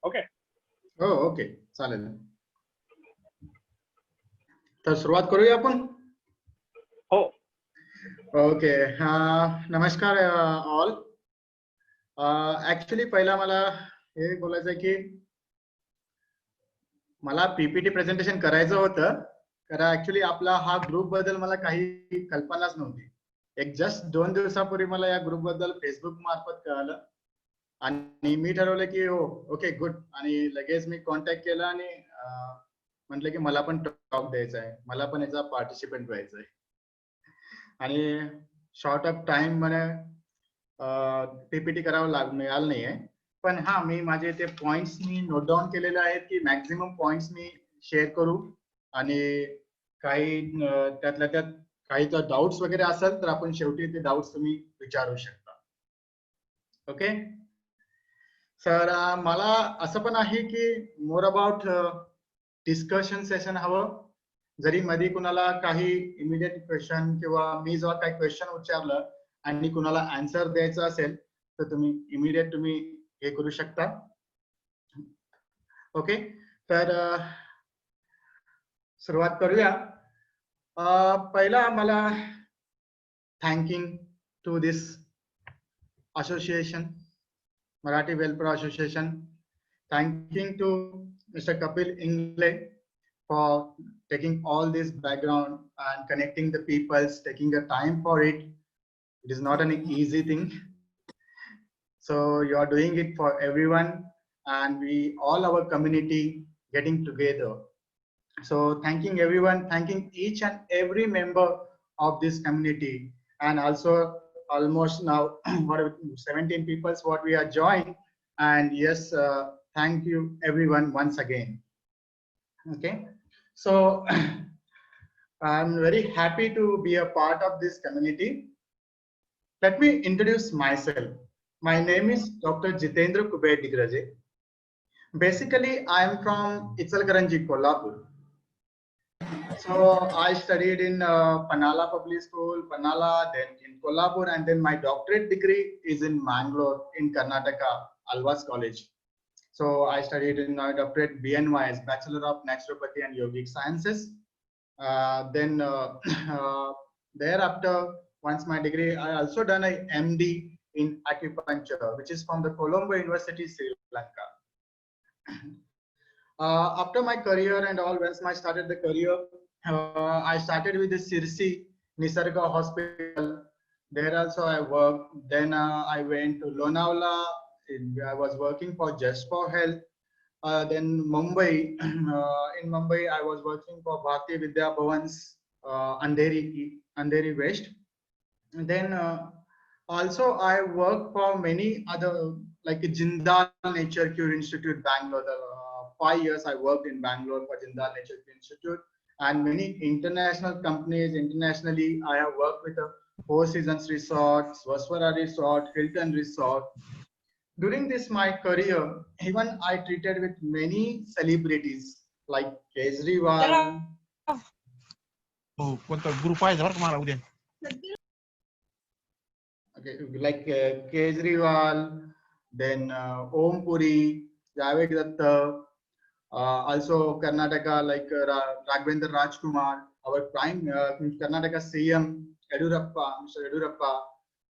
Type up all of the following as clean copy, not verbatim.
Okay. हो okay चालेल. तर सुरुवात करूया आपण. हो. ओके नमस्कार ऑल. ऍक्च्युली पहिला मला हे बोलायचं आहे की मला पीपीटी प्रेझेंटेशन करायचं होतं, कारण ऍक्च्युली आपला हा ग्रुप बद्दल मला काही कल्पनाच नव्हती. एक जस्ट 2 दिवसापूर्वी मला या ग्रुप बद्दल फेसबुक मार्फत कळालं आणि मी ठरवलं की हो ओके गुड, आणि लगेच मी कॉन्टॅक्ट केला आणि म्हटलं की मला पण टॉक द्यायचा आहे, मला पण याचा पार्टिसिपेंट व्हायचं आहे. आणि शॉर्ट ऑफ टाइम मला पीपीटी करावं मिळालं नाहीये, पण हा मी माझे ते पॉइंट्स मी नोट डाऊन केलेले आहेत की मॅक्झिमम पॉइंट्स मी शेअर करू, आणि काही त्यातल्या त्यात काही जर डाऊट्स वगैरे असेल तर आपण शेवटी ते डाऊट्स तुम्ही विचारू शकता. ओके सर, मला असं पण आहे की मोर अबाउट डिस्कशन सेशन हवं. जरी मध्ये कुणाला काही इमिडिएट क्वेश्चन किंवा मी जेव्हा काही क्वेश्चन विचारलं आणि कुणाला आन्सर द्यायचा असेल तर तुम्ही इमिडिएट तुम्ही हे करू शकता. ओके तर सुरुवात करूया. पहिला मला thanking to this association, Marathi Welfare Association. Thanking to Mr. Kapil Ingle for taking all this background and connecting the peoples, taking the time for it. It is not an easy thing. So you are doing it for everyone, and we all our community getting together. So thanking everyone, thanking each and every member of this community, and also almost now what 17 people what we are joined, and yes thank you everyone once again. Okay, so I'm very happy to be a part of this community. Let me introduce myself. My name is Dr. Jitendra Dikraje. Basically I am from Ichalkaranji, Kolhapur. So I studied in Panala Public School, Panala, then in Kolhapur, and then my doctorate degree is in Bangalore in Karnataka, Alvas College. So I studied in doctorate BNYS, Bachelor of Naturopathy and Yogic Sciences. Then thereafter, once my degree, I also done a MD in Acupuncture, which is from the Colombo University, Sri Lanka. After my career and all, once I started the career, I started with the Sirsi Nisarga Hospital. There also I worked. Then I went to Lonavala. I was working for Just for Health. Then Mumbai. In Mumbai, I was working for Bharti Vidya Bhavan's Andheri West. And then also I work for many other, like Jindal Nature Cure Institute, Bangalore. 5 years I worked in Bangalore for Jindal Nature Cure Institute, and many international companies. Internationally, I have worked with the Four Seasons Resort, Swaswara Resort, Hilton Resort. During this my career, even I treated with many celebrities like Kejriwal. Oh, कोणता group आहे बरं तुम्हाला उद्या? Okay, like Kejriwal, then Om Puri, Javed Datta, also Karnataka, like Raghavendra Rajkumar, our prime Karnataka CM Mr. Yedurappa.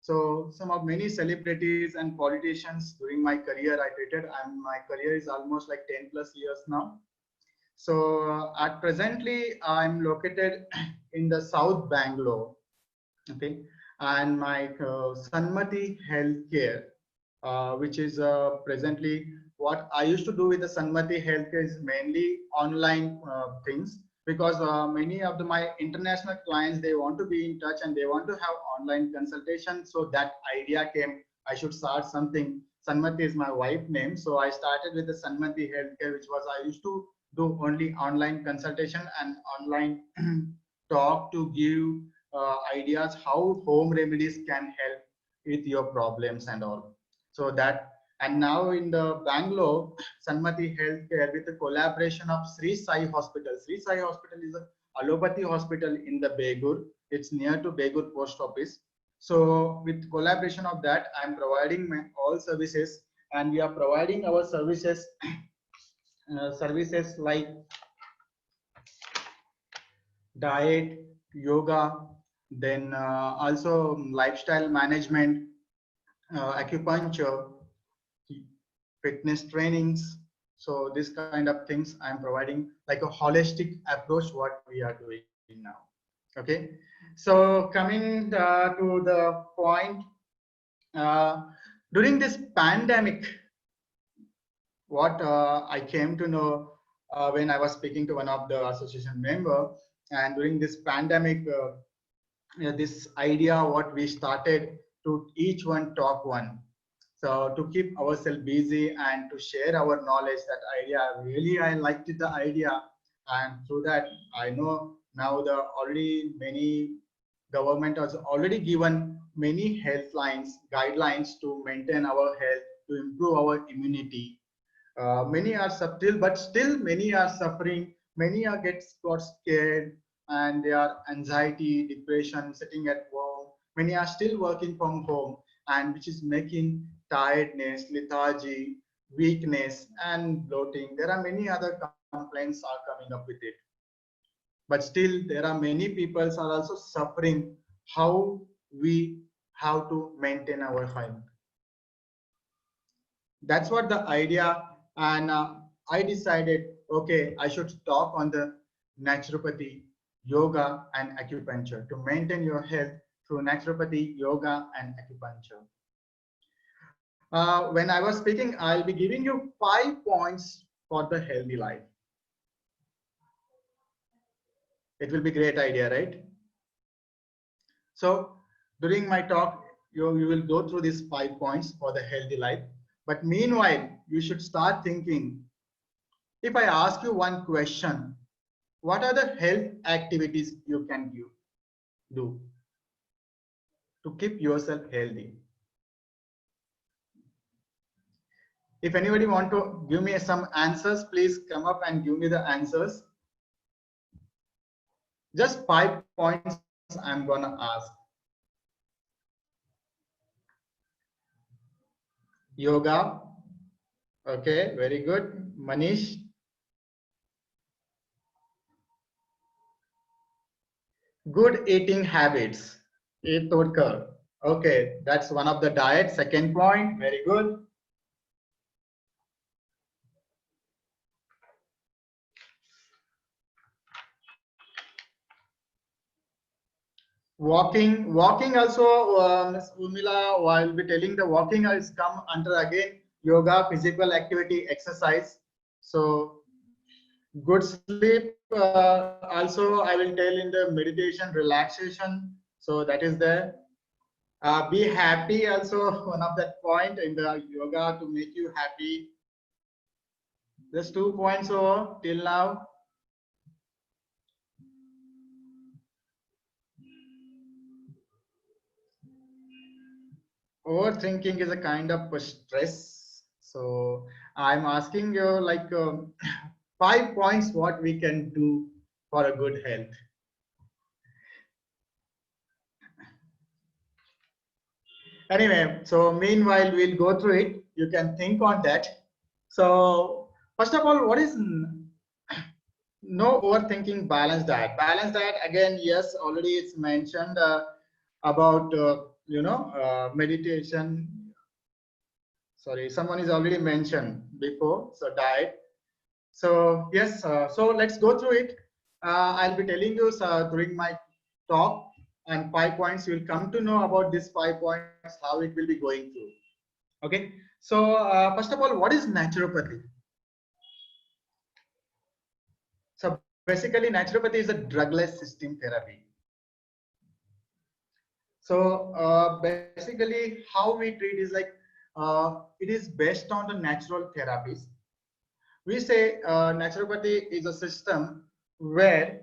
So some of many celebrities and politicians during my career I treated, and my career is almost like 10+ years now. So at presently I'm located in the South Bangalore. Okay, and my Sanmati Healthcare, which is presently what I used to do with the Sanmati Healthcare is mainly online things, because many of my international clients, they want to be in touch and they want to have online consultation. So that idea came, I should start something. Sanmati is my wife name, so I started with the Sanmati Healthcare, which was I used to do only online consultation and online talk to give ideas how home remedies can help with your problems and all. So that, and now in the Bangalore, Sanmati Healthcare with the collaboration of Sri Sai Hospital. Sri Sai Hospital is a allopathy hospital in the Begur. It's near to Begur post office. So with collaboration of that, I'm providing my all services and we are providing our services services like diet, yoga, then also lifestyle management, acupuncture, fitness trainings. So this kind of things I'm providing, like a holistic approach what we are doing now. Okay, so coming to the point, uh, during this pandemic, what I came to know when I was speaking to one of the association member, and during this pandemic, this idea what we started to each one talk one. So to keep ourselves busy and to share our knowledge, that idea really I liked the idea, and through that I know now the already many government has already given many health lines guidelines to maintain our health, to improve our immunity. Many are subtle, but still many are suffering. Many are got scared, and they are anxiety, depression, sitting at home. Many are still working from home, and which is making tiredness, lethargy, weakness, and bloating. There are many other complaints are coming up with it. But still, there are many people are also suffering. How we have to maintain our health. That's what the idea, and I decided, okay, I should talk on the naturopathy, yoga, and acupuncture to maintain your health through naturopathy, yoga, and acupuncture. When I was speaking, I'll be giving you 5 points for the healthy life. It will be great idea, right? So during my talk, you will go through these 5 points for the healthy life. But meanwhile, you should start thinking, if I ask you one question, what are the health activities you can do to keep yourself healthy? If anybody want to give me some answers, please come up and give me the answers. Just 5 points I'm gonna ask. Yoga. Okay, very good. Manish. Good eating habits. Eat Todkar. Okay, that's one of the diet. Second point, very good. Walking also, Ms. Urmila, while be telling the walking has come under again yoga, physical activity, exercise. So good sleep. Also, I will tell in the meditation, relaxation. So that is there. Be happy also one of that point in the yoga to make you happy. There's 2 points over till now. Overthinking is a kind of a stress. So I'm asking you like 5 points what we can do for a good health. Anyway, so meanwhile we'll go through it. You can think on that. So first of all, what is no overthinking balanced diet? Balanced diet again, yes, already it's mentioned about meditation. Sorry, someone is already mentioned before. So diet. So yes, so let's go through it. I'll be telling you during my talk, and 5 points. You'll come to know about these 5 points, how it will be going through. Okay. So first of all, what is naturopathy? So basically, naturopathy is a drugless system therapy. So basically, how we treat is like it is based on the natural therapies. We say naturopathy is a system where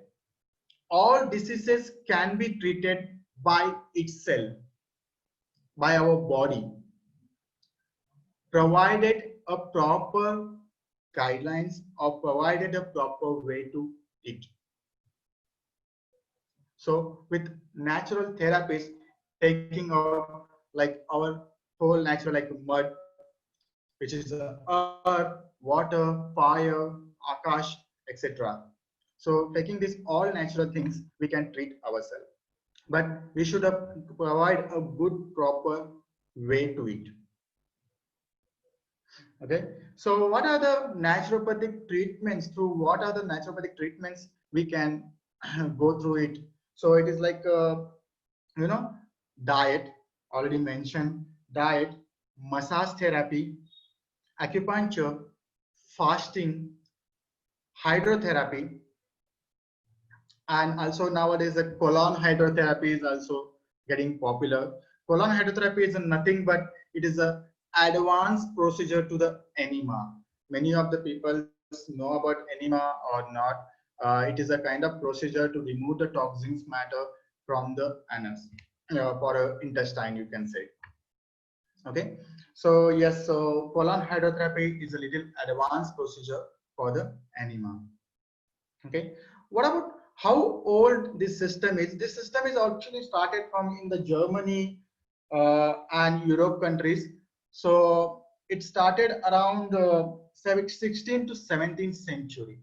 all diseases can be treated by itself, by our body, provided a proper guidelines or provided a proper way to it. So with natural therapies taking our like our whole natural like mud, which is earth, water, fire, akash, etc. So taking these all natural things, we can treat ourselves. But we should provide a good, proper way to it. Okay. So what are the naturopathic treatments? Through what are the naturopathic treatments we can go through it? So it is like, you know, diet, already mentioned, diet, massage therapy, acupuncture, fasting, hydrotherapy, and also nowadays the colon hydrotherapy is also getting popular. Colon hydrotherapy is nothing but it is a advanced procedure to the enema. Many of the people know about enema or not. It is a kind of procedure to remove the toxins matter from the anus, for intestine, you can say. Okay, so yes, so colon hydrotherapy is a little advanced procedure for the enema. Okay, what about how old this system is? This system is actually started from in the Germany and Europe countries. So it started around 16th to 17th century.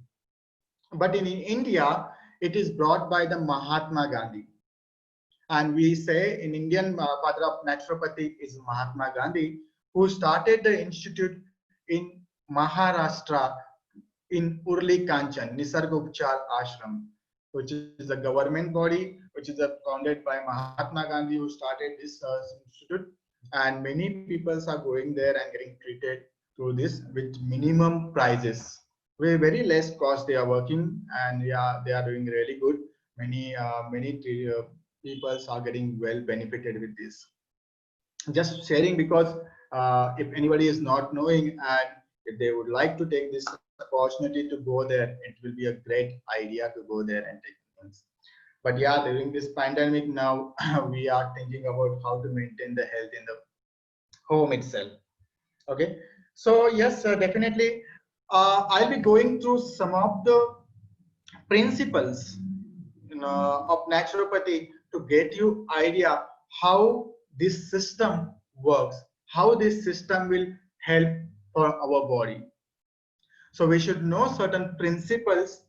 But in India, it is brought by the Mahatma Gandhi. And we say in Indian father of naturopathy is Mahatma Gandhi, who started the institute in Maharashtra in Urli Kanchan, Nisarg Upchar Ashram, which is a government body, which is founded by Mahatma Gandhi, who started this institute. And many people are going there and getting treated through this with minimum prices. With very less cost, they are working, and yeah, they are doing really good. Many people are getting well benefited with this. Just sharing because if anybody is not knowing and if they would like to take this opportunity to go there, it will be a great idea to go there and take things. But yeah, during this pandemic now, we are thinking about how to maintain the health in the home itself. Okay, so yes, definitely, I'll be going through some of the principles, of naturopathy to get you idea how this system works, how this system will help for our body. So we should know certain principles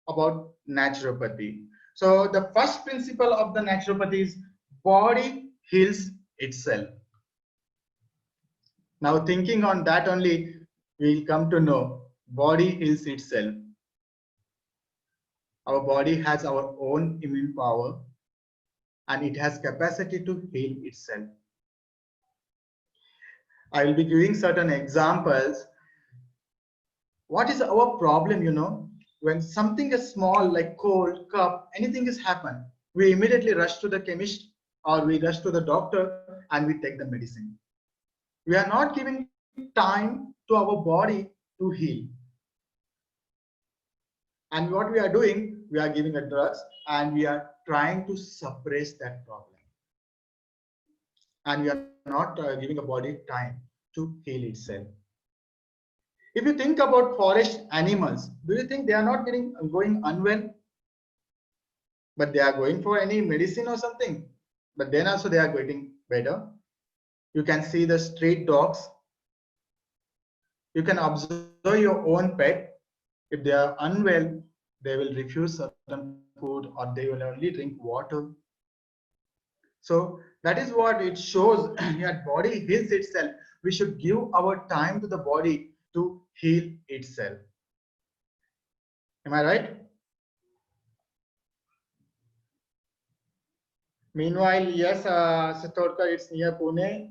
about naturopathy. So the first principle of the naturopathy is body heals itself. Now thinking on that only, we'll come to know body heals itself. Our body has our own immune power and it has capacity to heal itself. I will be giving certain examples. What is our problem, when something is small like cold, cough, anything has happened, we immediately rush to the chemist or we rush to the doctor and we take the medicine. We are not giving time to our body to heal. And what we are doing, we are giving a drugs and we are trying to suppress that problem. And we are not giving a body time to heal itself. If you think about forest animals, do you think they are not going unwell? But they are going for any medicine or something. But then also they are getting better. You can see the street dogs. You can observe your own pet. If they are unwell, they will refuse certain food or they will only drink water. So that is what it shows. Your body heals itself. We should give our time to the body to heal itself. Am I right? Meanwhile, yes, Sithodka, it's near Pune.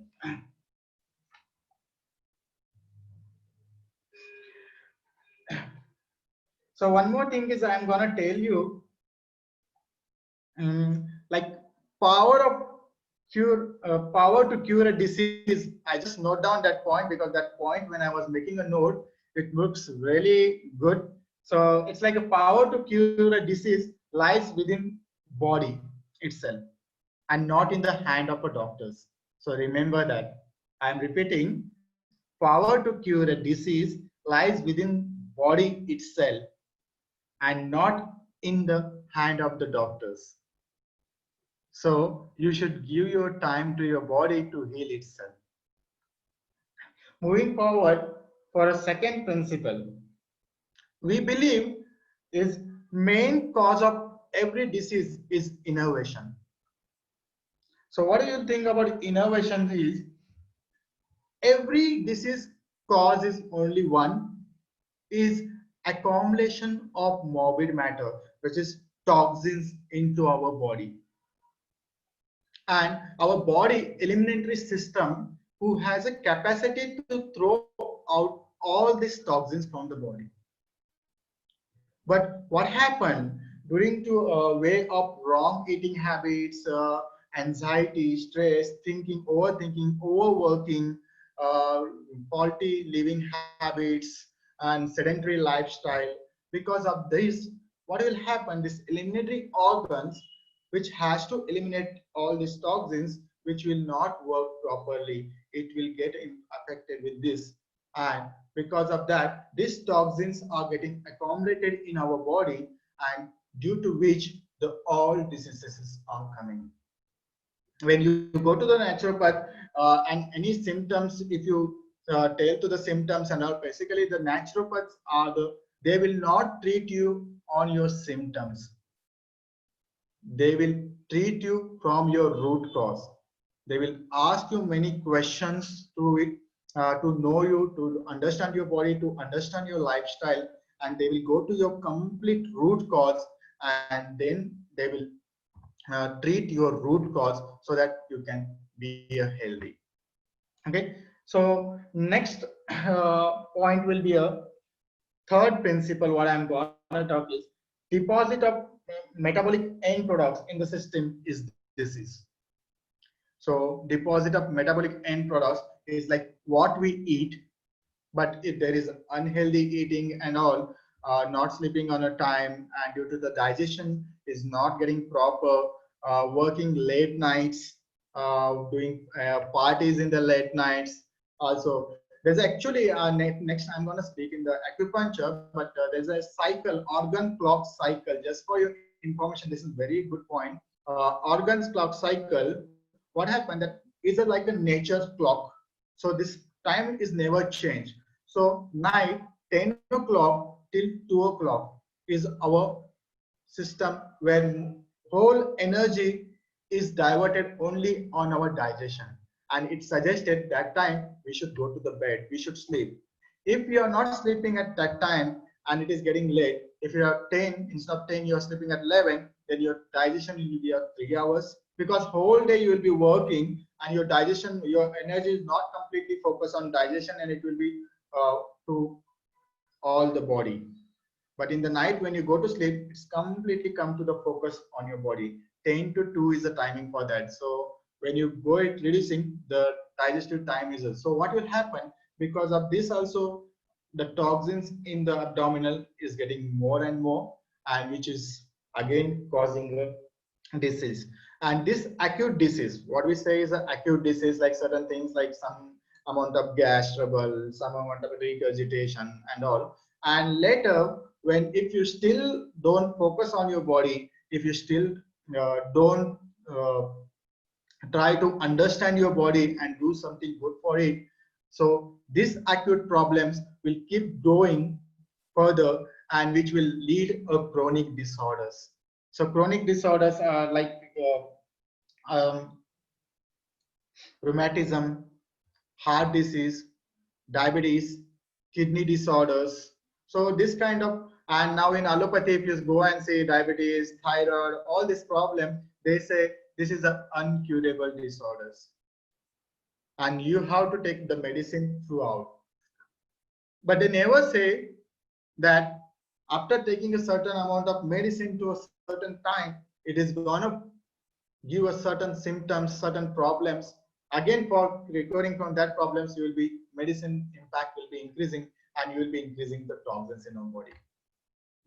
So one more thing is I'm gonna tell you, like power to cure a disease. I just note down that point because that point when I was making a note, it looks really good. So it's like a power to cure a disease lies within body itself and not in the hand of a doctors. So remember that. I'm repeating, power to cure a disease lies within body itself and not in the hand of the doctors. So you should give your time to your body to heal itself. Moving forward for a second principle, we believe is main cause of every disease is innervation. So what do you think about innervation is every disease cause is only one, is accumulation of morbid matter, which is toxins into our body. And our body eliminatory system who has a capacity to throw out all these toxins from the body. But what happened during to a way of wrong eating habits, anxiety, stress, thinking, overthinking, overworking, uh, faulty living habits, and sedentary lifestyle. Because of this, what will happen? This eliminatory organs, which has to eliminate all these toxins, which will not work properly. It will get affected with this, and because of that these toxins are getting accumulated in our body, and due to which the all diseases are coming. When you go to the naturopath and any symptoms, if you tell to the symptoms and all, basically the naturopaths are they will not treat you on your symptoms, they will treat you from your root cause. They will ask you many questions to it, to know you, to understand your body, to understand your lifestyle, and they will go to your complete root cause, and then they will treat your root cause so that you can be a healthy. Okay, so next point will be a third principle. What I'm gonna talk is deposit of metabolic end products in the system is disease. So deposit of metabolic end products is like what we eat, but if there is unhealthy eating and all, not sleeping on a time, and due to the digestion is not getting proper, working late nights, doing parties in the late nights. Also, there's actually next I'm going to speak in the acupuncture, but there's a cycle, organ clock cycle. Just for your information, this is very good point. Organs clock cycle. What happened that is it like a nature's clock? So this time is never changed. So night 10 o'clock till 2 o'clock is our system where whole energy is diverted only on our digestion, and it suggested that time we should go to the bed, we should sleep. If you are not sleeping at that time and it is getting late, if you are 10 instead of 10 you are sleeping at 11, then your digestion will be at 3 hours, because whole day you will be working and your digestion, your energy is not completely focused on digestion, and it will be to all the body. But in the night when you go to sleep, it's completely come to the focus on your body. 10 to 2 is the timing for that. So when you go it reducing, the digestive time is so what will happen because of this also, the toxins in the abdominal is getting more and more, and which is again causing a disease. And this acute disease, what we say is an acute disease, like certain things like some amount of gas trouble, some amount of regurgitation and all. And later, when if you still don't focus on your body, if you still don't uh, try to understand your body and do something good for it, so these acute problems will keep going further, and which will lead a chronic disorders. So chronic disorders are like rheumatism, heart disease, diabetes, kidney disorders. So this kind of, and now in allopathy, if you go and say diabetes, thyroid, all this problem, they say this is an uncurable disorders, and you have to take the medicine throughout. But they never say that after taking a certain amount of medicine to a certain time, it is gonna give us certain symptoms, certain problems. Again, for recovering from that problems, you will be medicine impact will be increasing, and you will be increasing the toxins in our body.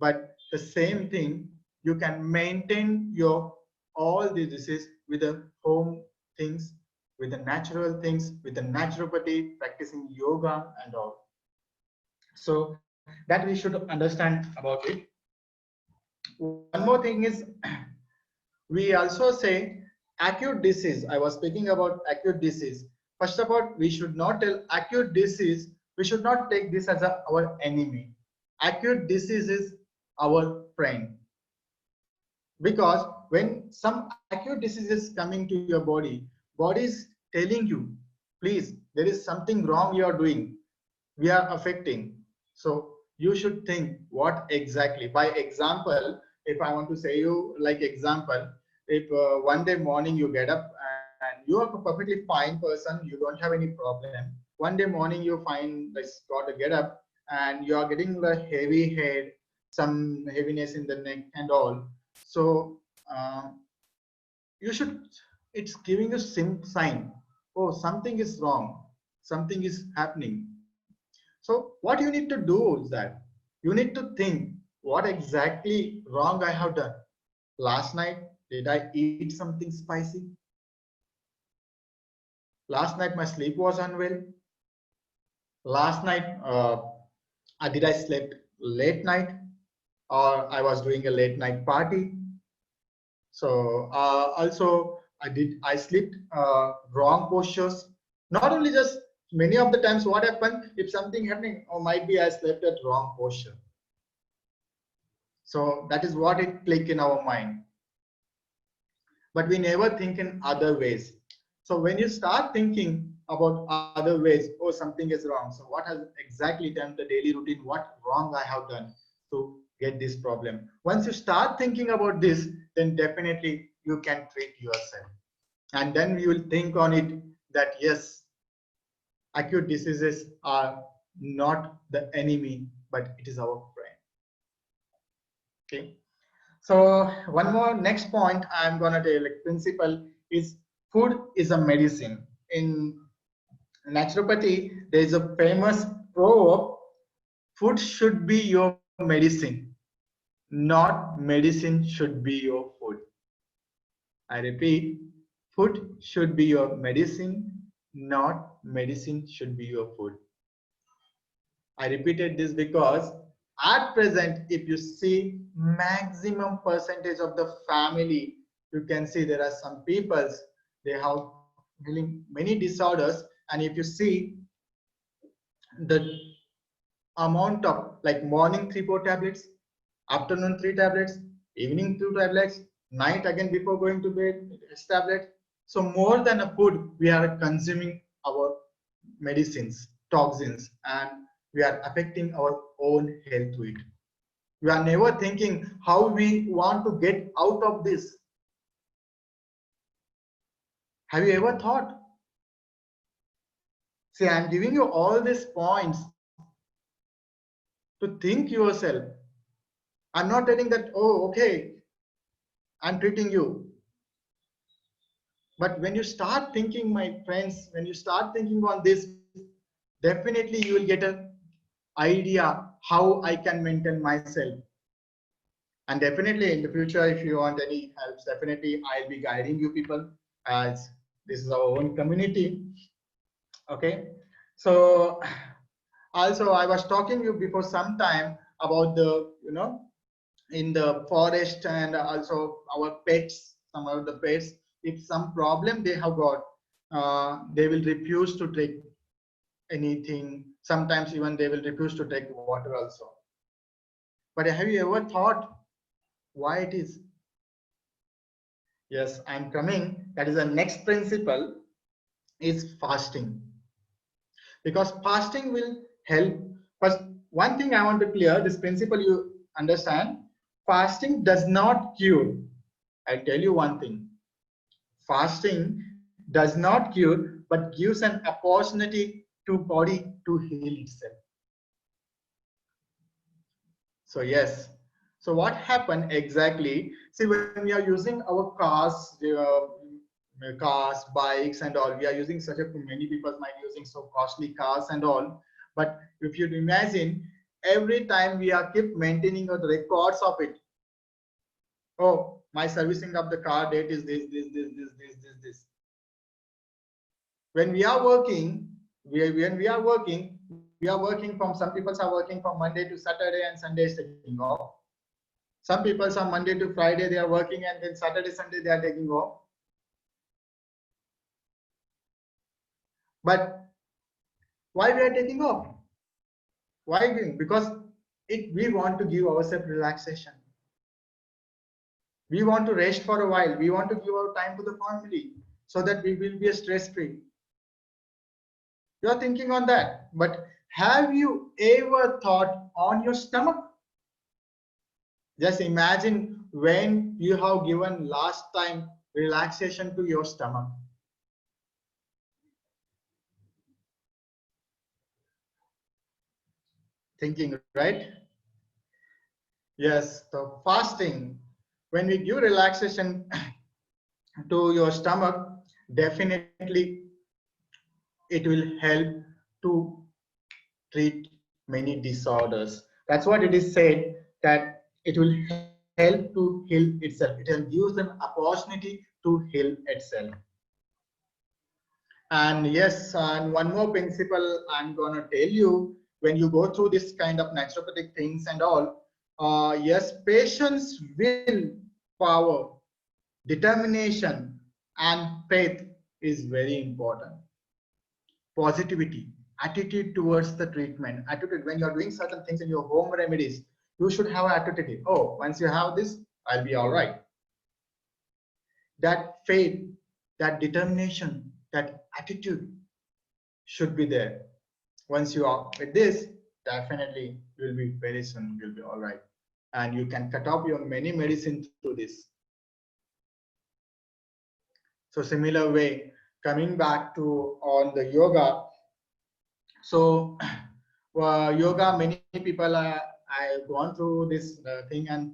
But the same thing, you can maintain your all the disease with the home things, with the natural things, with the naturopathy, practicing yoga and all. So that we should understand about it. One more thing is we also say acute disease. I was speaking about acute disease. First of all, we should not tell acute disease, we should not take this as our enemy. Acute disease is our friend. Because when some acute disease is coming to your body is telling you, please, there is something wrong you are doing, we are affecting. So you should think what exactly. By example, if I want to say you like example, if one day morning you get up and you are a perfectly fine person, you don't have any problem. One day morning you find like got to get up and you are getting the heavy head, some heaviness in the neck and all. So uh, you should, it's giving you some sign, oh, something is wrong, something is happening. So what you need to do is that you need to think what exactly wrong I have done. Last night, did I eat something spicy? Last night, my sleep was unwell. Last night, did I slept late night, or I was doing a late night party? So also, I slept wrong postures. Not only just, many of the times what happened, if something happening, or might be I slept at wrong posture. So that is what it click in our mind. But we never think in other ways. So when you start thinking about other ways, oh, something is wrong. So what has exactly done the daily routine? What wrong I have done to get this problem? Once you start thinking about this, then definitely you can treat yourself. And then you will think on it that yes, acute diseases are not the enemy, but it is our friend. Okay. So one more next point I'm gonna tell, like principle is food is a medicine. In naturopathy, there is a famous proverb: food should be your medicine, not medicine should be your food. I repeat, food should be your medicine, not medicine should be your food. I repeated this because at present, if you see maximum percentage of the family, you can see there are some peoples, they have many disorders. And if you see the amount of like morning 3 4 tablets, afternoon 3 tablets, evening 2 tablets, night again before going to bed, tablet. So more than a food, we are consuming our medicines, toxins, and we are affecting our own health with it. We are never thinking how we want to get out of this. Have you ever thought? See, I'm giving you all these points to think yourself. I'm not telling that, oh, okay, I'm treating you. But when you start thinking, my friends, when you start thinking on this, definitely you will get an idea how I can maintain myself. And definitely in the future, if you want any help, definitely I'll be guiding you people, as this is our own community. Okay. So also I was talking to you before some time about the, in the forest, and also our pets, some of the pets, if some problem they have got, they will refuse to take anything. Sometimes even they will refuse to take water also. But have you ever thought why it is? Yes, I'm coming. That is the next principle is fasting. Because fasting will help. First, one thing I want to clear, this principle you understand, fasting does not cure. I'll tell you one thing. Fasting does not cure, but gives an opportunity to body to heal itself. So yes. So what happened exactly? See, when we are using our cars, bikes, and all, we are using such a, many people might using so costly cars and all. But if you imagine, every time we are keep maintaining the records of it. Oh, my servicing of the car date is this. When we are working, we are working from, some people are working from Monday to Saturday and Sunday is taking off. Some people are Monday to Friday they are working, and then Saturday, Sunday they are taking off. But why we are taking off? Why? Because we want to give ourselves relaxation. We want to rest for a while. We want to give our time to the family so that we will be stress free. You are thinking on that, but have you ever thought on your stomach? Just imagine when you have given last time relaxation to your stomach. Thinking, right? Yes, so fasting. When we give relaxation to your stomach, definitely it will help to treat many disorders. That's what it is said, that it will help to heal itself. It will give an opportunity to heal itself. And yes, and one more principle I'm gonna tell you, when you go through this kind of naturopathic things and all, yes, patience, will, power, determination, and faith is very important. Positivity, attitude towards the treatment, attitude when you're doing certain things in your home remedies, you should have an attitude. Oh, once you have this, I'll be all right. That faith, that determination, that attitude should be there. Once you are with this, definitely you will be very soon, you'll be all right. And you can cut off your many medicine through this. So similar way, coming back to on the yoga. So yoga, many people I've gone through this thing, and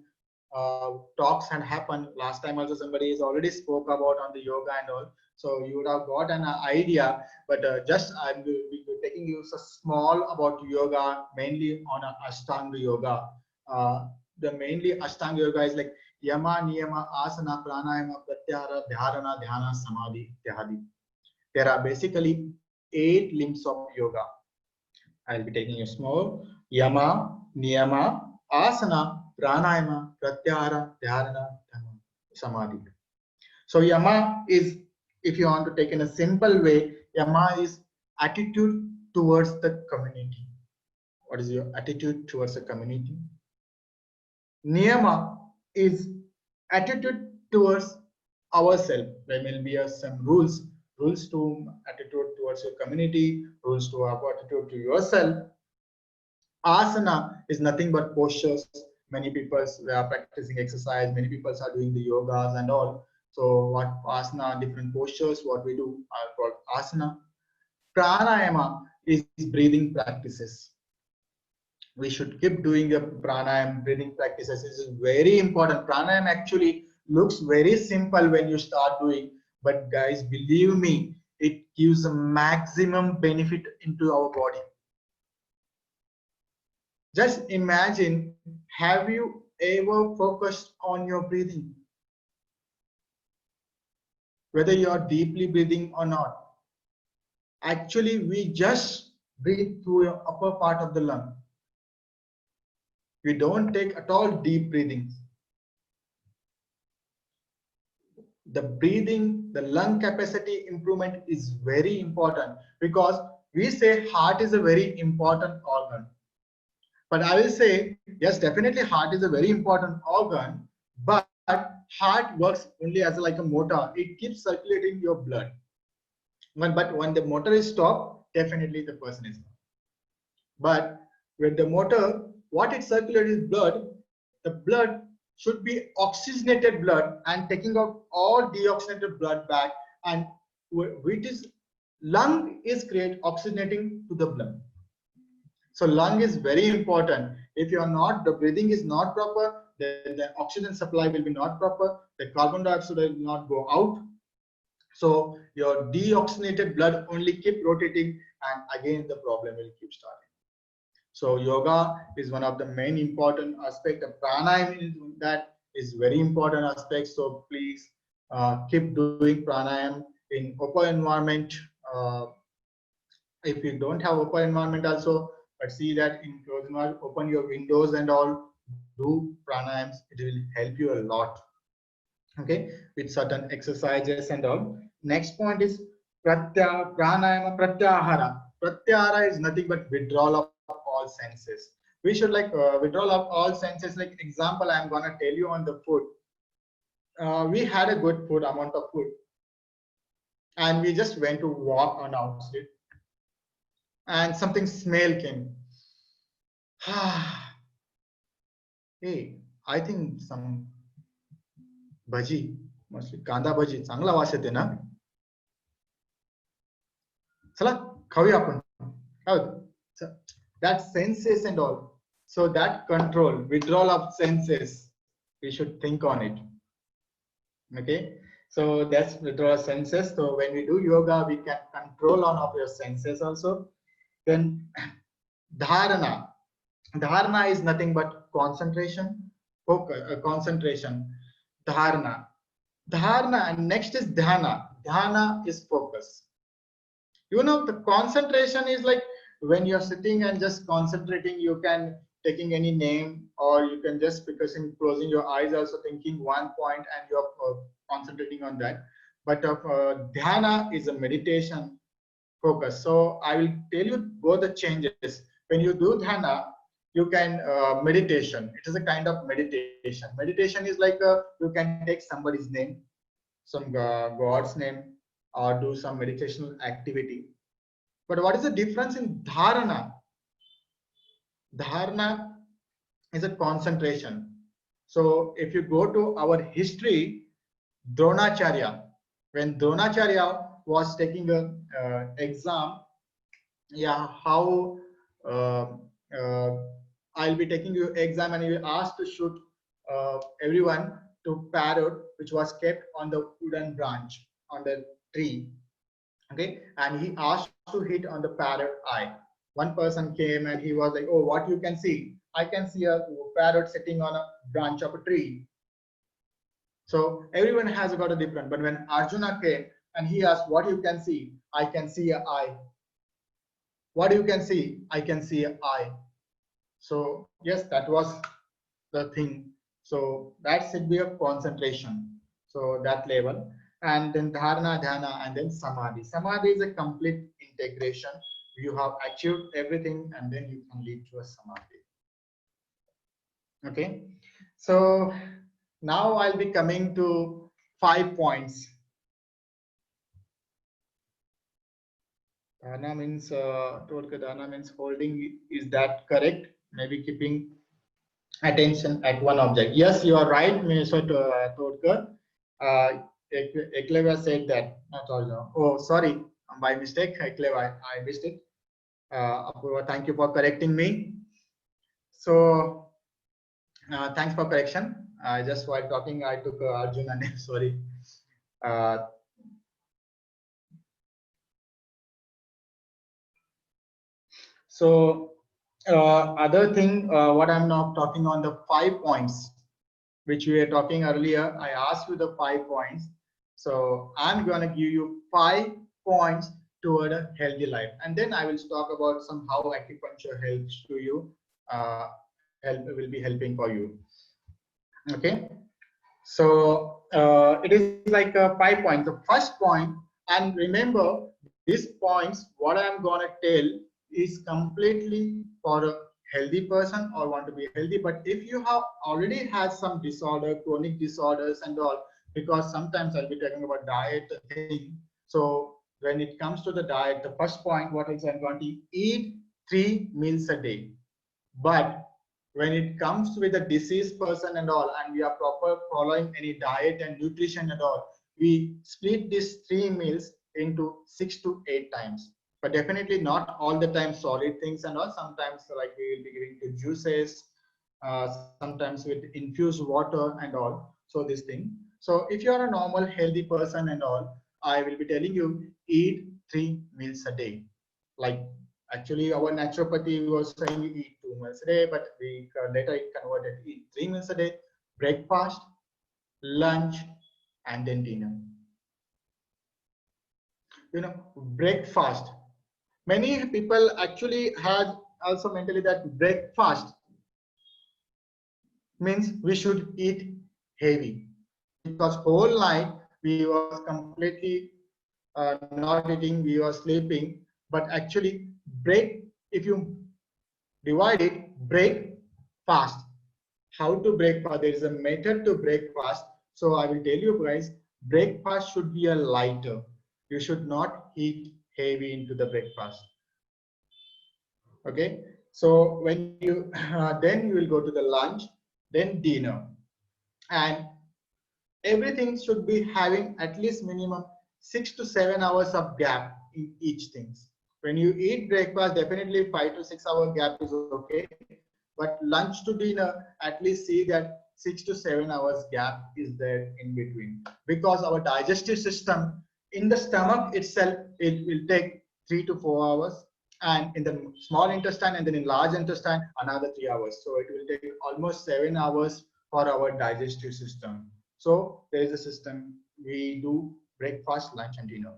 talks had happened last time also. Somebody has already spoke about on the yoga and all, so you would have got an idea. But just I'm taking you so small about yoga, mainly on Ashtanga yoga. The mainly Ashtanga yoga is like yama, niyama, asana, pranayama, pratyahara, dharana, dhyana, samadhi, ityadi. There are basically 8 limbs of yoga. I'll be taking a small yama, niyama, asana, pranayama, pratyahara, dhyana, samadhi. So yama is, if you want to take in a simple way, yama is attitude towards the community. What is your attitude towards the community? Niyama is attitude towards ourselves. There will be some rules to attitude towards your community, rules to have attitude to yourself. Asana is nothing but postures. Many people are practicing exercise, many people are doing the yogas and all. So what asana, different postures, what we do are called asana. Pranayama is breathing practices. We should keep doing the pranayama breathing practices. This is very important. Pranayama actually looks very simple when you start doing, but guys, believe me, it gives a maximum benefit into our body. Just imagine, have you ever focused on your breathing? Whether you are deeply breathing or not. Actually, we just breathe through your upper part of the lung. We don't take at all deep breathing. The breathing, the lung capacity improvement is very important, because we say heart is a very important organ. But I will say, yes, definitely heart is a very important organ, but heart works only as like a motor. It keeps circulating your blood. But when the motor is stopped, definitely the person is gone. But with the motor, what it circulates is blood. The blood should be oxygenated blood and taking out all deoxygenated blood back, and which is lung is create oxygenating to the blood. So lung is very important. If you are not, the breathing is not proper, then the oxygen supply will be not proper, the carbon dioxide will not go out. So your deoxygenated blood only keep rotating, and again the problem will keep starting. So yoga is one of the main important aspect. The pranayama that is very important aspect. So please keep doing pranayama in open environment. If you don't have open environment also, but see that in closed environment, open your windows and all, do pranayams. It will help you a lot. Okay, with certain exercises and all. Next point is Pranayama, pratyahara. Pratyahara is nothing but withdrawal of all senses. We should like withdrawal of all senses. Like example, I'm gonna tell you on the food. We had a good food amount of food, and we just went to walk on outside, and something smell came. Hey, I think some bhaji, mostly kanda bhaji, चांगला वास येते ना. चला खाऊया आपण. So that senses and all. So that control, withdrawal of senses, we should think on it. Okay. So that's withdrawal of senses. So when we do yoga, we can control on of your senses also. Then dharana. Dharana is nothing but concentration, focus, concentration. Dharana. Dharana, and next is dhyana. Dhyana is focus. You know, the concentration is like when you're sitting and just concentrating, you can taking any name, or you can just focusing, closing your eyes, also thinking one point, and you're concentrating on that. But dhyana is a meditation focus. So I will tell you both the changes. When you do dhyana, you can meditation. It is a kind of meditation. Meditation is like you can take somebody's name, some god's name, or do some meditational activity. But what is the difference in dharana? Dharana is a concentration. So if you go to our history, Dronacharya, when Dronacharya was taking a exam, yeah, how uh, uh, I'll be taking you exam, and you asked to shoot everyone to parrot, which was kept on the wooden branch on the tree. Okay, and he asked to hit on the parrot eye. One person came and he was like, oh, what you can see? I can see a parrot sitting on a branch of a tree. So everyone has got a different, but when Arjuna came and he asked, what you can see? I can see an eye. What you can see? I can see an eye. So yes, that was the thing. So that should be a concentration. So that level. And then dharana, dhyana, and then samadhi. Samadhi is a complete integration. You have achieved everything, and then you can lead to a samadhi. Okay. So now I'll be coming to 5 points. Dharana means dharana means holding. Is that correct? Maybe keeping attention at one object. Yes, you are right, Mr. Todkar. Ekleva said that. Oh, sorry, by mistake, Ekleva, I missed it. Apurva, thank you for correcting me. So, thanks for correction. Just while talking, I took Arjuna name. Sorry. So, other thing, what I'm now talking on the 5 points, which we were talking earlier. I asked you the 5 points. So I'm going to give you 5 points toward a healthy life. And then I will talk about some how acupuncture helps to you, will be helping for you. Okay. So it is like 5 points. The first point, and remember these points, what I'm going to tell is completely for a healthy person or want to be healthy. But if you have already had some disorder, chronic disorders and all, because sometimes I'll be talking about diet thing. So when it comes to the diet, the first point, what is I'm going to eat 3 meals a day. But when it comes with a diseased person and all, and we are proper following any diet and nutrition and all, we split these 3 meals into 6 to 8 times. But definitely not all the time solid things and all. Sometimes like we will be giving to juices, sometimes with infused water and all. So this thing. So if you are a normal healthy person and all, I will be telling you eat 3 meals a day. Like actually our naturopathy was saying eat 2 meals a day, but we later it converted eat 3 meals a day: breakfast, lunch, and then dinner. You know, breakfast. Many people actually had also mentally that breakfast means we should eat heavy, because whole night we was completely not eating, we are sleeping. But actually, break, if you divide it, break fast. How to break fast? There is a method to break fast. So I will tell you guys, breakfast should be a lighter. You should not eat heavy into the breakfast. Okay. So when you then you will go to the lunch, then dinner, and everything should be having at least minimum 6 to 7 hours of gap in each things. When you eat breakfast, definitely 5 to 6 hour gap is okay, but lunch to dinner, at least see that 6 to 7 hours gap is there in between, because our digestive system in the stomach itself, it will take 3 to 4 hours, and in the small intestine and then in large intestine another 3 hours. So it will take almost 7 hours for our digestive system. So there is a system. We do breakfast, lunch, and dinner.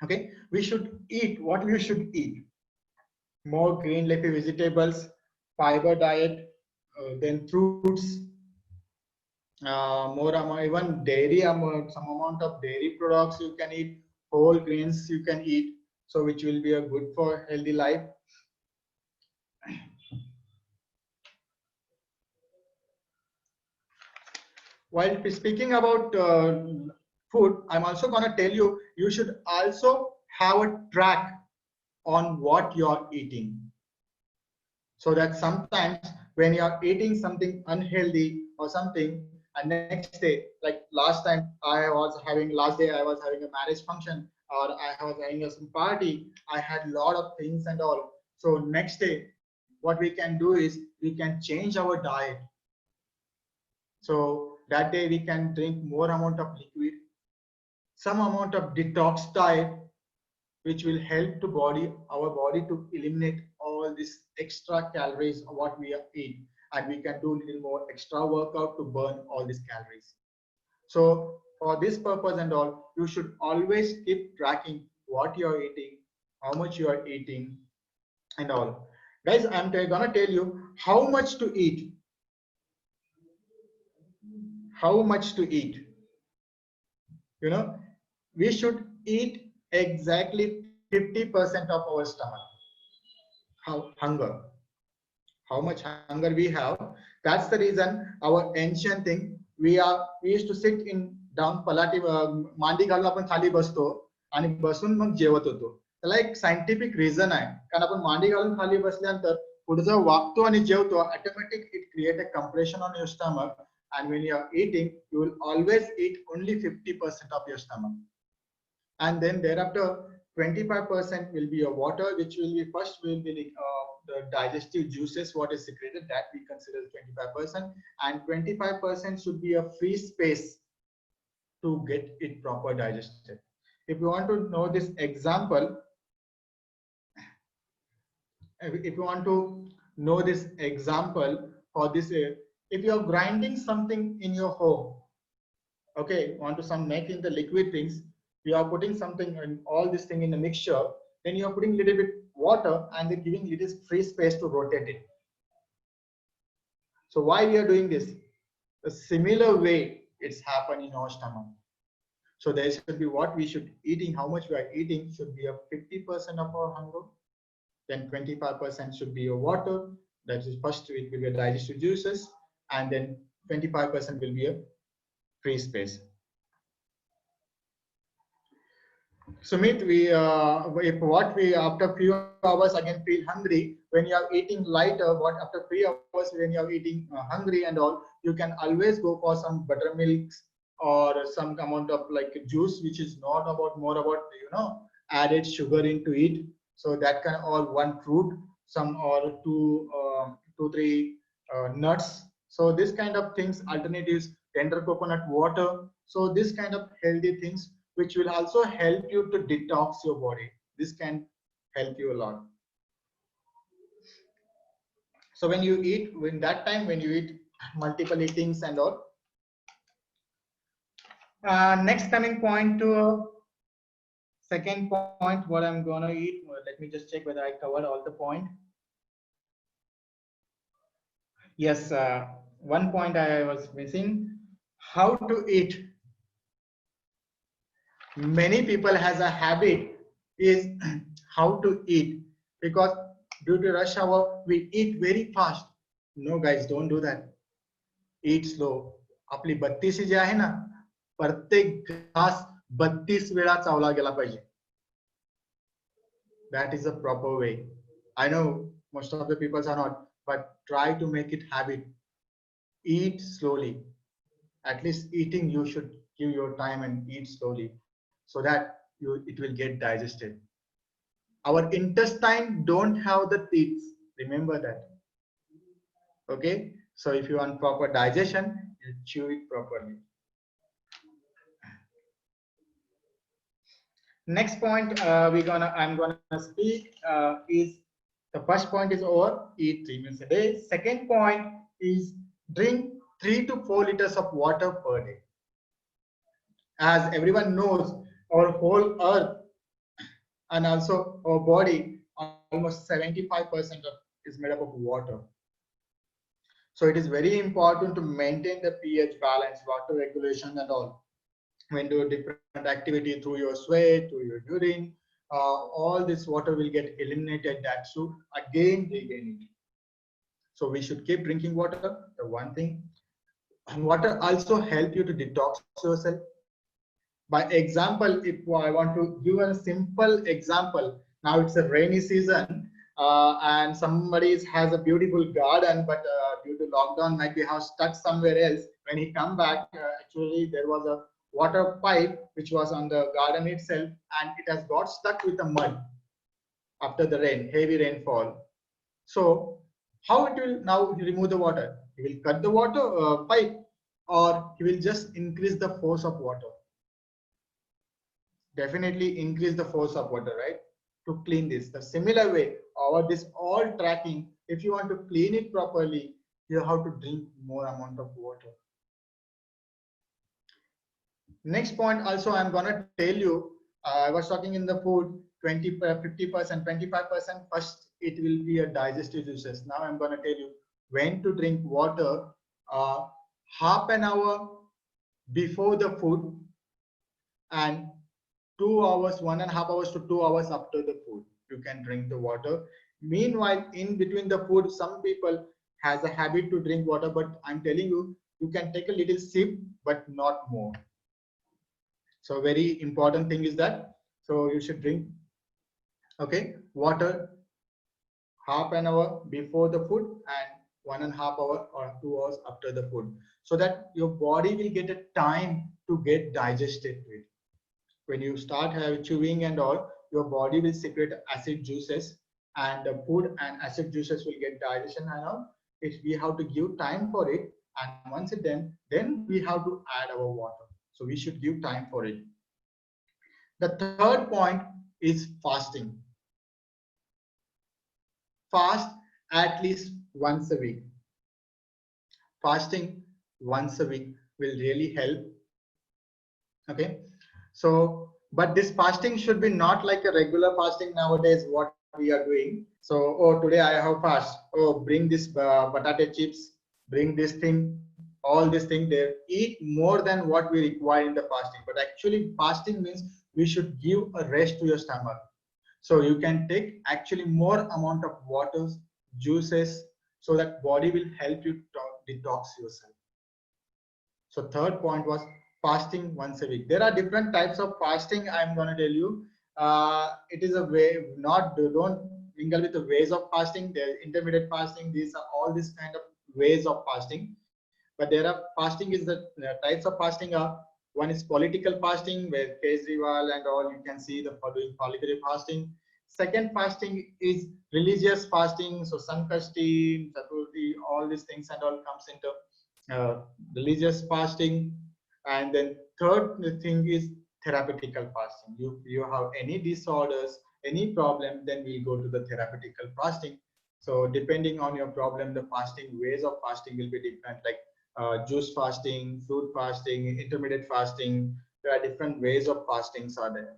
Okay, we should eat what we should eat: more green leafy vegetables, fiber diet, then fruits, more amount, even dairy amount, some amount of dairy products you can eat, whole grains you can eat, so which will be a good for healthy life. While speaking about food, I'm also going to tell you, you should also have a track on what you're eating, so that sometimes when you're eating something unhealthy or something, and next day, like last time last day I was having a marriage function, or I was having some party, I had a lot of things and all. So next day, what we can do is we can change our diet. So that day we can drink more amount of liquid, some amount of detox diet, which will help to our body to eliminate all these extra calories of what we eat, and we can do a little more extra workout to burn all these calories. So for this purpose and all, you should always keep tracking what you're eating, how much you are eating, and all. Guys, I'm gonna tell you how much to eat. How much to eat? You know, we should eat exactly 50% of our stomach. How hunger? How much hunger we have? That's the reason our ancient thing, we used to sit in down palati, मांडी घालून आपण खाली बसतो आणि बसून मग जेवत होतो. त्याला एक सायंटिफिक रिझन आहे, कारण आपण मांडी घालून खाली बसल्यानंतर पुढचं वागतो आणि जेवतो, automatic it create a compression on your stomach, and when you are eating, you will always eat only 50% of your stomach, and then thereafter 25% will be your water, which will be first will be the digestive juices, what is secreted, that we consider 25%, and 25% should be a free space to get it proper digested. If you want to know this example, if you want to know this example for this, if you are grinding something in your home, okay, want to some making the liquid things, you are putting something in all this thing in a mixture, then you are putting little bit water and then giving it is free space to rotate it. So why we are doing this? A similar way it's happened in our stomach. So there should be what we should eating, how much we are eating should be a 50% of our hunger, then 25% should be your water, that is first it will be a digestive juices, and then 25% will be a free space. Sumit, if what we after few hours again feel hungry, when you are eating lighter, what after 3 hours when you are eating hungry and all, you can always go for some buttermilks or some amount of like juice, which is not about more about added sugar into it. So that kind, or one fruit, some or two three nuts. So this kind of things, alternatives, tender coconut water. So this kind of healthy things, which will also help you to detox your body. This can help you a lot. So when you eat, when that time when you eat multiple eatings and all. Next coming point to second point, what I'm gonna eat. Let me just check whether I covered all the point. Yes, one point I was missing: how to eat. many people has a habit is how to eat, because due to rush hour we eat very fast. No guys, don't do that. Eat slow. आपली बत्तीसी जी आहे ना, प्रत्येक घास 32 वेळा चावला गेला पाहिजे. That is a proper way. I know most of the people are not, but try to make it habit. Eat slowly. At least eating you should give your time and eat slowly, so that it will get digested. Our intestine don't have the teeth. Remember that. Okay. So if you want proper digestion, you chew it properly. Next point I'm gonna speak is, the first point is over, eat 3 meals a day. Second point is drink 3 to 4 liters of water per day. As everyone knows, our whole earth and also our body, almost 75% is made up of water. So it is very important to maintain the pH balance, water regulation and all. When do different activity through your sweat, through your urine, all this water will get eliminated. That should again regain it. So we should keep drinking water. The one thing, water also help you to detox yourself. By example, if I want to give a simple example, now it's a rainy season and somebody has a beautiful garden, but due to lockdown might be have stuck somewhere else. When he come back, actually there was a water pipe which was on the garden itself, and it has got stuck with the mud after the rain, heavy rainfall. So how it will now remove the water? He will cut the water pipe, or he will just increase the force of water? Definitely increase the force of water, right? To clean this. The similar way, our this all tracking, if you want to clean it properly, you have to drink more amount of water. Next point also I'm gonna tell you, I was talking in the food 20 50%, 25%. First it will be a digestive juices. Now I'm gonna tell you when to drink water. Half an hour before the food and 2 hours, 1.5 hours to 2 hours after the food, you can drink the water. Meanwhile, in between the food, some people has a habit to drink water, but I'm telling you, you can take a little sip, but not more. So very important thing is that, so you should drink, okay, water half an hour before the food and 1.5 hour or 2 hours after the food, so that your body will get a time to get digested to it. When you start chewing and all, your body will secrete acid juices, and the food and acid juices will get digestion and all. We have to give time for it, and once it then we have to add our water. So we should give time for it. The third point is fasting. Fast at least once a week. Fasting once a week will really help. Okay, so but this fasting should be not like a regular fasting nowadays what we are doing. So, oh, today I have fast, oh, bring this potato chips, bring this thing, all this thing, they eat more than what we require in the fasting. But actually fasting means we should give a rest to your stomach, so you can take actually more amount of waters, juices, so that body will help you to detox yourself. So third point was fasting once a week. There are different types of fasting. I'm going to tell you. It is a way, not don't mingle with the ways of fasting. There's intermittent fasting. These are all these kind of ways of fasting. But there are fasting is the types of fasting are, one is political fasting, where Kejriwal and all, you can see the following political fasting. Second fasting is religious fasting. So Sankashti, Chaturthi, all these things and all comes into religious fasting. And then third thing is therapeutical fasting. You have any disorders, any problem, then we'll go to the therapeutical fasting. So depending on your problem, the fasting ways of fasting will be different, like juice fasting, fruit fasting, intermittent fasting. There are different ways of fastings are there.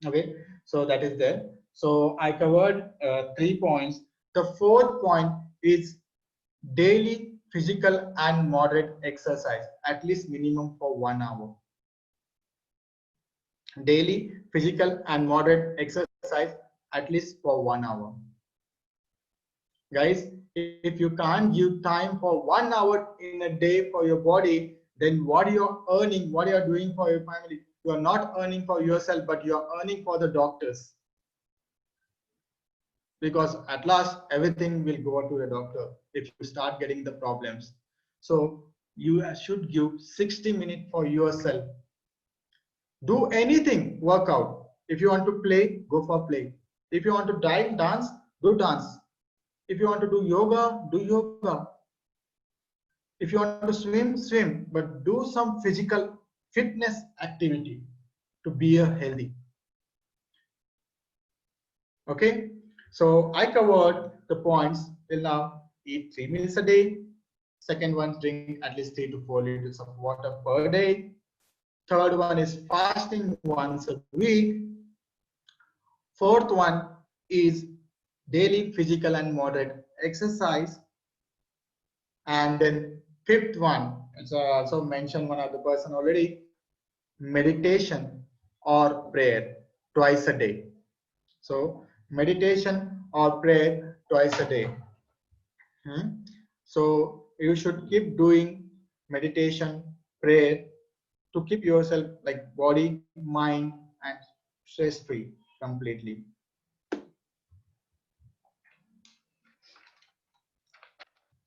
Okay, so that is there. So I covered 3 points. The fourth point is daily physical and moderate exercise, at least minimum for 1 hour. daily physical and moderate exercise at least for 1 hour. Guys, if you can't give time for 1 hour in a day for your body, then what you're earning, what you're doing for your family, you are not earning for yourself, but you are earning for the doctors. Because at last everything will go to the doctor if you start getting the problems. So you should give 60 minutes for yourself. Do anything, workout. If you want to play, go for play. If you want to dance, do dance. If you want to do yoga, do yoga. If you want to swim, swim, but do some physical fitness activity to be a healthy. Okay, so I covered the points till now. Eat 3 meals a day. Second one, drink at least 3 to 4 liters of water per day. Third one is fasting once a week. Fourth one is daily physical and moderate exercise. And then fifth one, so I also mentioned one other person already, meditation or prayer twice a day. So meditation or prayer twice a day. So you should keep doing meditation, prayer to keep yourself like body, mind, and stress free completely.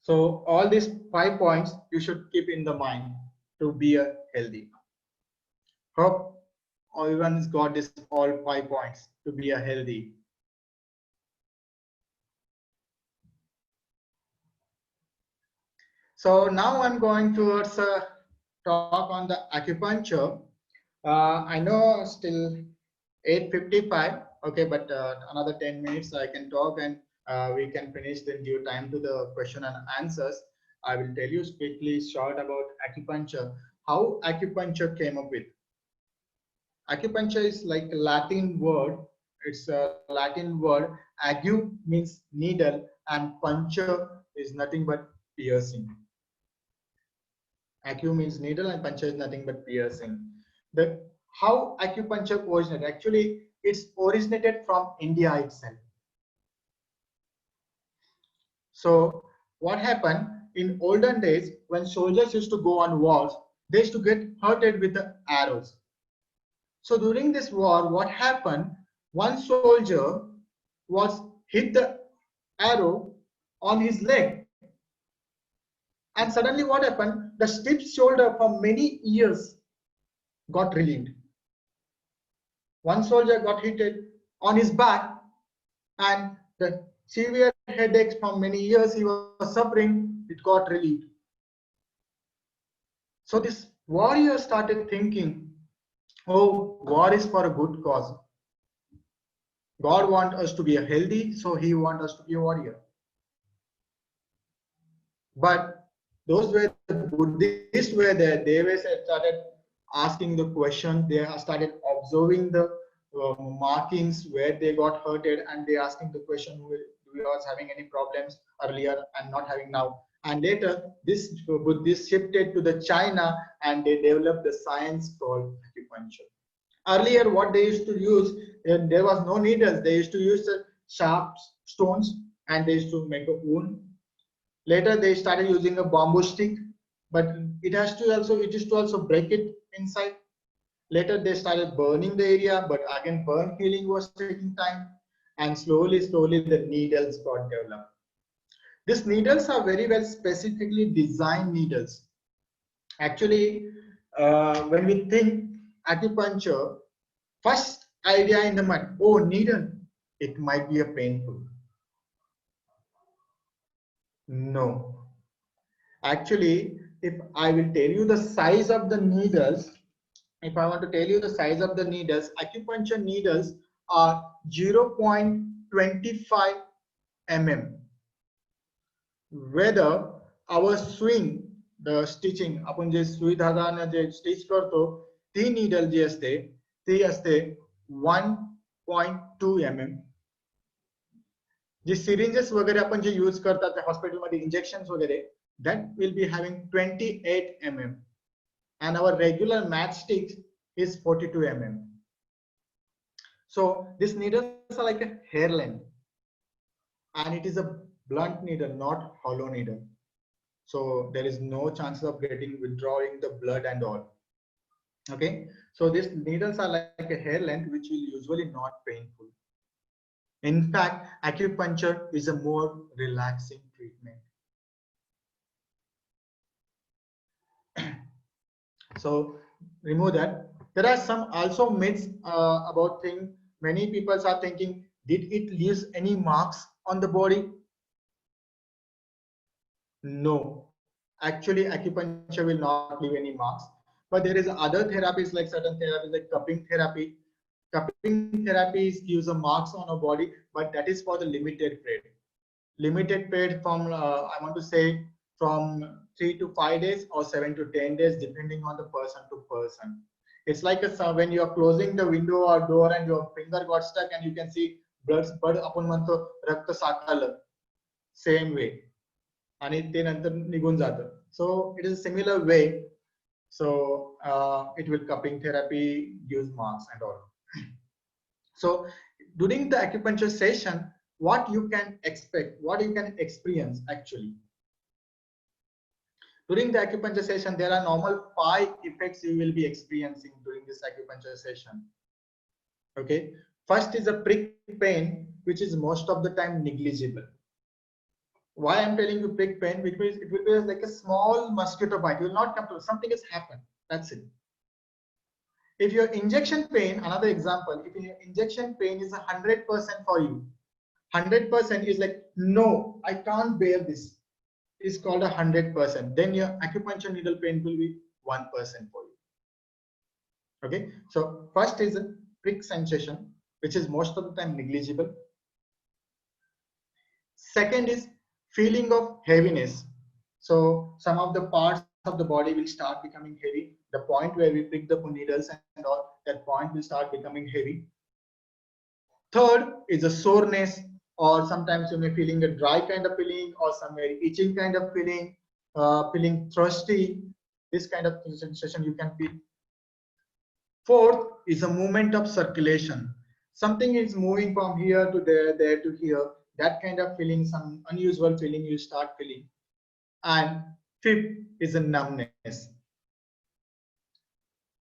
So all these 5 points you should keep in the mind to be a healthy. Hope everyone's got this all 5 points to be a healthy. So now I'm going towards talk on the acupuncture. I know still 8:55. Okay, but another 10 minutes I can talk, and we can finish in due time to the question and answers. I will tell you quickly short about acupuncture. How acupuncture came up with. Acupuncture is like a Latin word. It's a Latin word. Agu means needle, and puncture is nothing but piercing. Acu means needle, and puncture is nothing but piercing. The how acupuncture originated? Actually, it's originated from India itself. So what happened in olden days when soldiers used to go on wars, they used to get hurted with the arrows. So during this war, what happened? One soldier was hit the arrow on his leg, and suddenly what happened? The stiff shoulder for many years got relieved. One soldier got hit on his back, and the severe headaches from many years he was suffering, it got relieved. So this warrior started thinking, oh, war is for a good cause. God wants us to be healthy, so he wants us to be a warrior. But those were the Buddhists were there. They were started asking the question. They started observing the markings where they got hurted, and they asking the question who was having any problems earlier and not having now. And later, this Buddhist shifted to the China, and they developed the science called acupuncture. Earlier, what they used to use, there was no needles. They used to use the sharp stones, and they used to make a wound. Later, they started using a bamboo stick, but it is to also break it inside. Later, they started burning the area, but again, burn healing was taking time, and slowly, the needles got developed. These needles are very well specifically designed needles. Actually, when we think acupuncture, first idea in the mind, oh, needle, it might be a painful. No. Actually, if I will tell you the size of the needles, if I want to tell you the size of the needles, acupuncture needles are 0.25 mm. Whether our swing, the stitching, आपण जे सुई धागाने जे stitch करतो, ती needle जी असते, ती असते 1.2 mm. जे syringes वगैरे आपण जे use करतात हॉस्पिटलमध्ये इंजेक्शन्स वगैरे, that will be having 28 mm, and our regular matchstick is 42 mm. So these needles are like a hair length, and it is a blunt needle, not hollow needle. So there is no chance of getting withdrawing the blood and all. Okay, so these needles are like a hair length, which will usually not painful. In fact, acupuncture is a more relaxing treatment. So remove that. There are some also myths about thing. Many people are thinking, did it leave any marks on the body? No, actually acupuncture will not leave any marks. But there is other therapies, like certain therapies like cupping therapy. Cupping therapy gives a marks on a body, but that is for the limited period. Limited period from I want to say from 3 to 5 days or 7 to 10 days, depending on the person to person. It's like when you are closing the window or door and your finger got stuck and you can see blood आपण म्हणतो रक्त साकळलं, same way. आणि ते नंतर निघून जातं. So it is a similar way. So it will cupping therapy gives marks and all. So during the acupuncture session, what you can expect, what you can experience actually. During the acupuncture session, there are normal 5 effects you will be experiencing during this acupuncture session. Okay, first is a prick pain, which is most of the time negligible. Why I'm telling you prick pain? Because it will be like a small mosquito bite. You will not come to something has happened. That's it. If your injection pain, another example, if your injection pain is 100% for you, 100% is like, no, I can't bear this. It's called 100%. Then your acupuncture needle pain will be 1% for you. Okay. So first is a prick sensation, which is most of the time negligible. Second is feeling of heaviness. So some of the parts of the body will start becoming heavy. The point where we prick the needles and all, that point will start becoming heavy. Third is a soreness, or sometimes you may feeling a dry kind of feeling, or some very itching kind of feeling, feeling thirsty. This kind of sensation you can feel. Fourth is a movement of circulation. Something is moving from here to there, there to here. That kind of feeling, some unusual feeling you start feeling. And fifth is a numbness.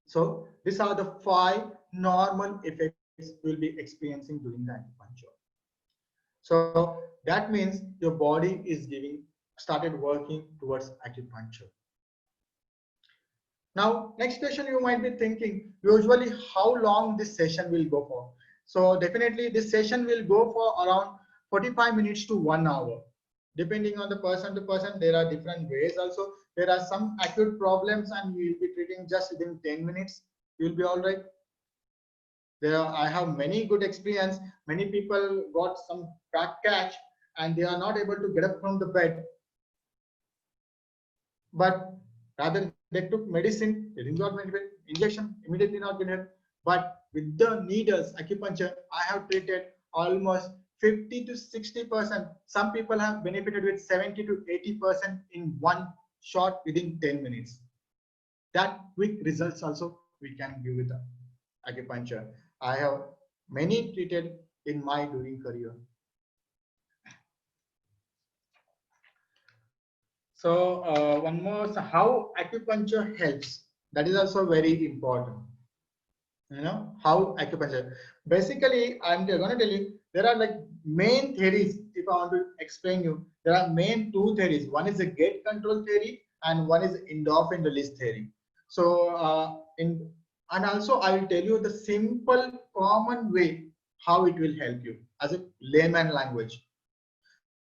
So these are the 5 normal effects you'll be experiencing during the acupuncture. So that means your body is started working towards acupuncture. Now, next question you might be thinking, usually how long this session will go for? So definitely this session will go for around 45 minutes to 1 hour. Depending on the person to person, there are different ways also. There are some acute problems and we will be treating just within 10 minutes. You'll be all right. I have many good experience. Many people got some back catch and they are not able to get up from the bed. But rather they took medicine, they didn't got injection, immediately not been helped. But with the needles, acupuncture, I have treated almost 50 to 60%. Some people have benefited with 70 to 80% in one shot within 10 minutes. That quick results also we can give with the acupuncture. I have many treated in my during career. So one more, so how acupuncture helps. That is also very important. You know, how acupuncture. Basically, I'm going to tell you, there are like main theories. If I want to explain you, there are main 2 theories. One is a gate control theory and one is endorphin release theory. So and also I will tell you the simple common way how it will help you as a layman language.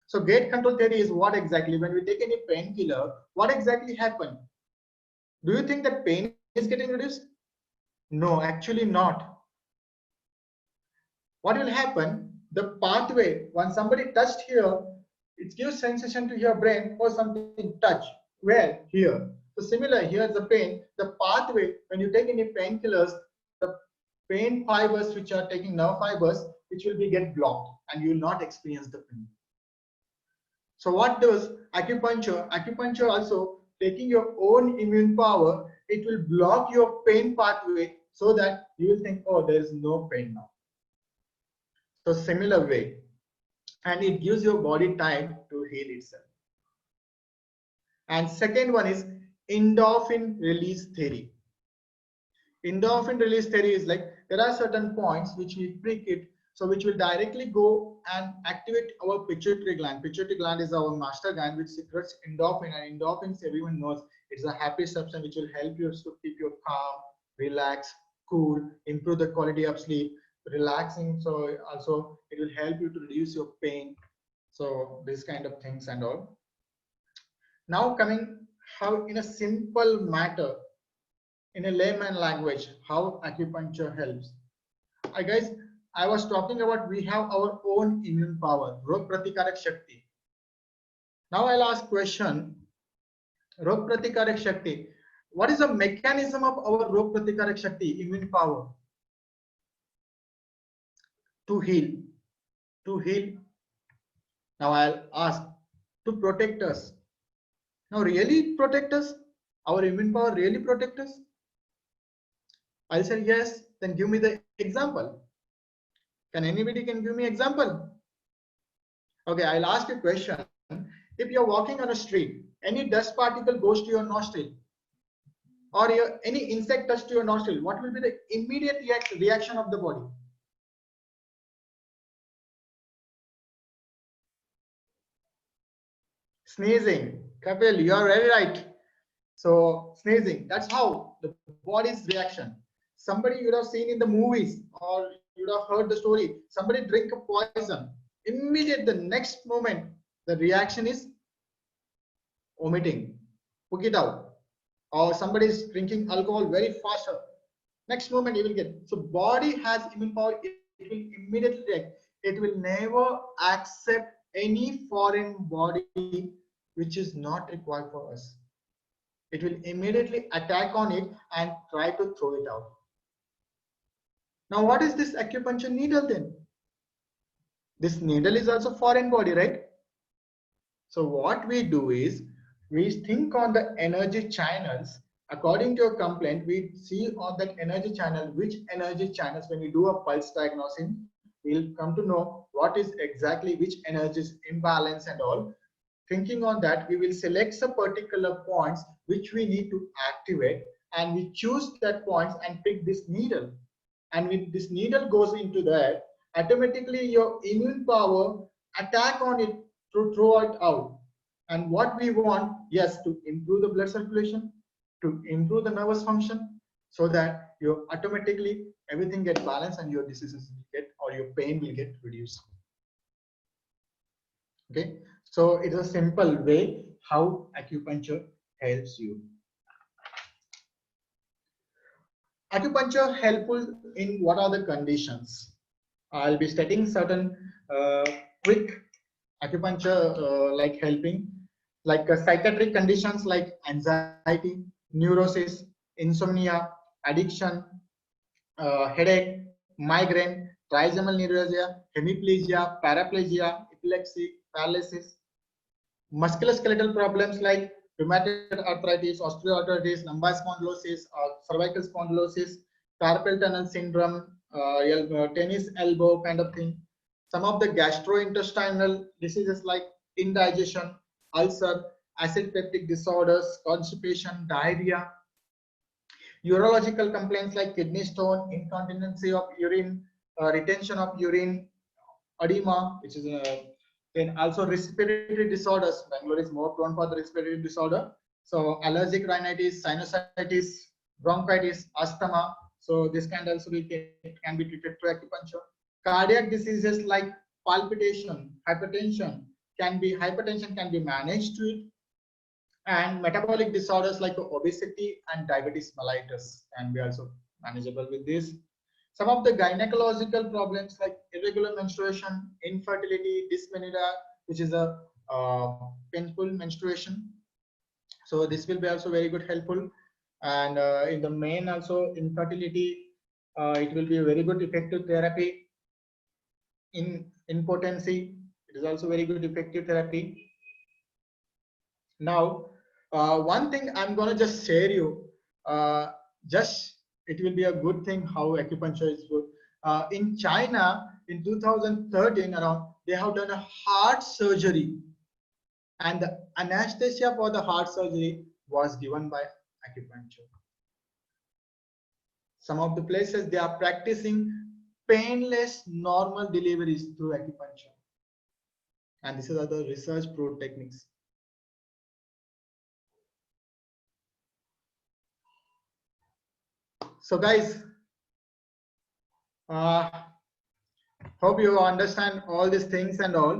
So gate control theory is what exactly, when we take any painkiller, what exactly happened? Do you think that pain is getting reduced? No, actually not. What will happen? The pathway, when somebody touched here, it gives sensation to your brain or something touch. Where? Here. So similar, here's the pain. The pathway, when you take any painkillers, the pain fibers which are taking nerve fibers, which will be get blocked and you will not experience the pain. So what does acupuncture? Acupuncture also taking your own immune power, it will block your pain pathway so that you will think, oh, there is no pain now. So similar way, and it gives your body time to heal itself. And second one is endorphin release theory. Endorphin release theory is like there are certain points which we prick it, so which will directly go and activate our pituitary gland. Pituitary gland is our master gland which secretes endorphin, and endorphins everyone knows it's a happy substance which will help you to keep you calm, relax, cool, improve the quality of sleep, relaxing. So also it will help you to reduce your pain. So these kind of things and all. Now coming how in a simple matter, in a layman language, how acupuncture helps. Guys, I was talking about we have our own immune power, Rog Pratikarak Shakti. Now I'll ask question, Rog Pratikarak Shakti. What is the mechanism of our Rog Pratikarak Shakti, immune power? To heal. To heal. Now I'll ask, to protect us. Now really protect us? Our immune power really protect us? I'll say yes, then give me the example. Can anybody can give me example? Okay, I'll ask you a question. If you're walking on a street, any dust particle goes to your nostril or any insect touch to your nostril, what will be the immediate reaction of the body? Sneezing. Kapil, you are very right. So sneezing, that's how the body's reaction. Somebody you would have seen in the movies or you would have heard the story. Somebody drink a poison. Immediate the next moment, the reaction is vomiting, puke it out. Or somebody is drinking alcohol very faster. Next moment you will get. So body has immune power. It will immediately react. It will never accept any foreign body which is not required for us. It will immediately attack on it and try to throw it out. Now, what is this acupuncture needle then? This needle is also foreign body, right? So what we do is we think on the energy channels. According to your complaint, we see on that energy channel, which energy channels, when we do a pulse diagnosis, we'll come to know what is exactly which energy is imbalance and all. Thinking on that, we will select some particular points which we need to activate, and we choose that points and pick this needle. And when this needle goes into that, automatically your immune power attack on it to throw it out. And what we want, yes, to improve the blood circulation, to improve the nervous function, so that you automatically everything get balanced and your diseases will get or your pain will get reduced. Okay, so it's a simple way how acupuncture helps you. Acupuncture helpful in what are the conditions? I'll be stating certain quick acupuncture like helping, like psychiatric conditions like anxiety, neurosis, insomnia, addiction, headache, migraine, trigeminal neuralgia, hemiplegia, paraplegia, epilepsy, paralysis, musculoskeletal problems like rheumatoid arthritis, osteoarthritis, lumbar spondylosis, cervical spondylosis, carpal tunnel syndrome, tennis elbow kind of thing. Some of the gastrointestinal diseases like indigestion, ulcer, acid peptic disorders, constipation, diarrhea, urological complaints like kidney stone, incontinency of urine, retention of urine, edema, which is then also respiratory disorders. Bangalore is more prone for the respiratory disorder. So allergic rhinitis, sinusitis, bronchitis, asthma. So this can also be can be treated through acupuncture. Cardiac diseases like palpitation, hypertension can be managed to it, and metabolic disorders like obesity and diabetes mellitus can be also manageable with this. Some of the gynecological problems like irregular menstruation, infertility, dysmenorrhea, which is a painful menstruation. So this will be also very good helpful. And in the main also infertility, it will be a very good effective therapy. In impotency, it is also very good effective therapy. Now, one thing I'm gonna just share you, just it will be a good thing how acupuncture is good. In China, in 2013 around, they have done a heart surgery, and the anesthesia for the heart surgery was given by acupuncture. Some of the places they are practicing painless normal deliveries through acupuncture, and these are the research proved techniques. So guys, hope you understand all these things and all.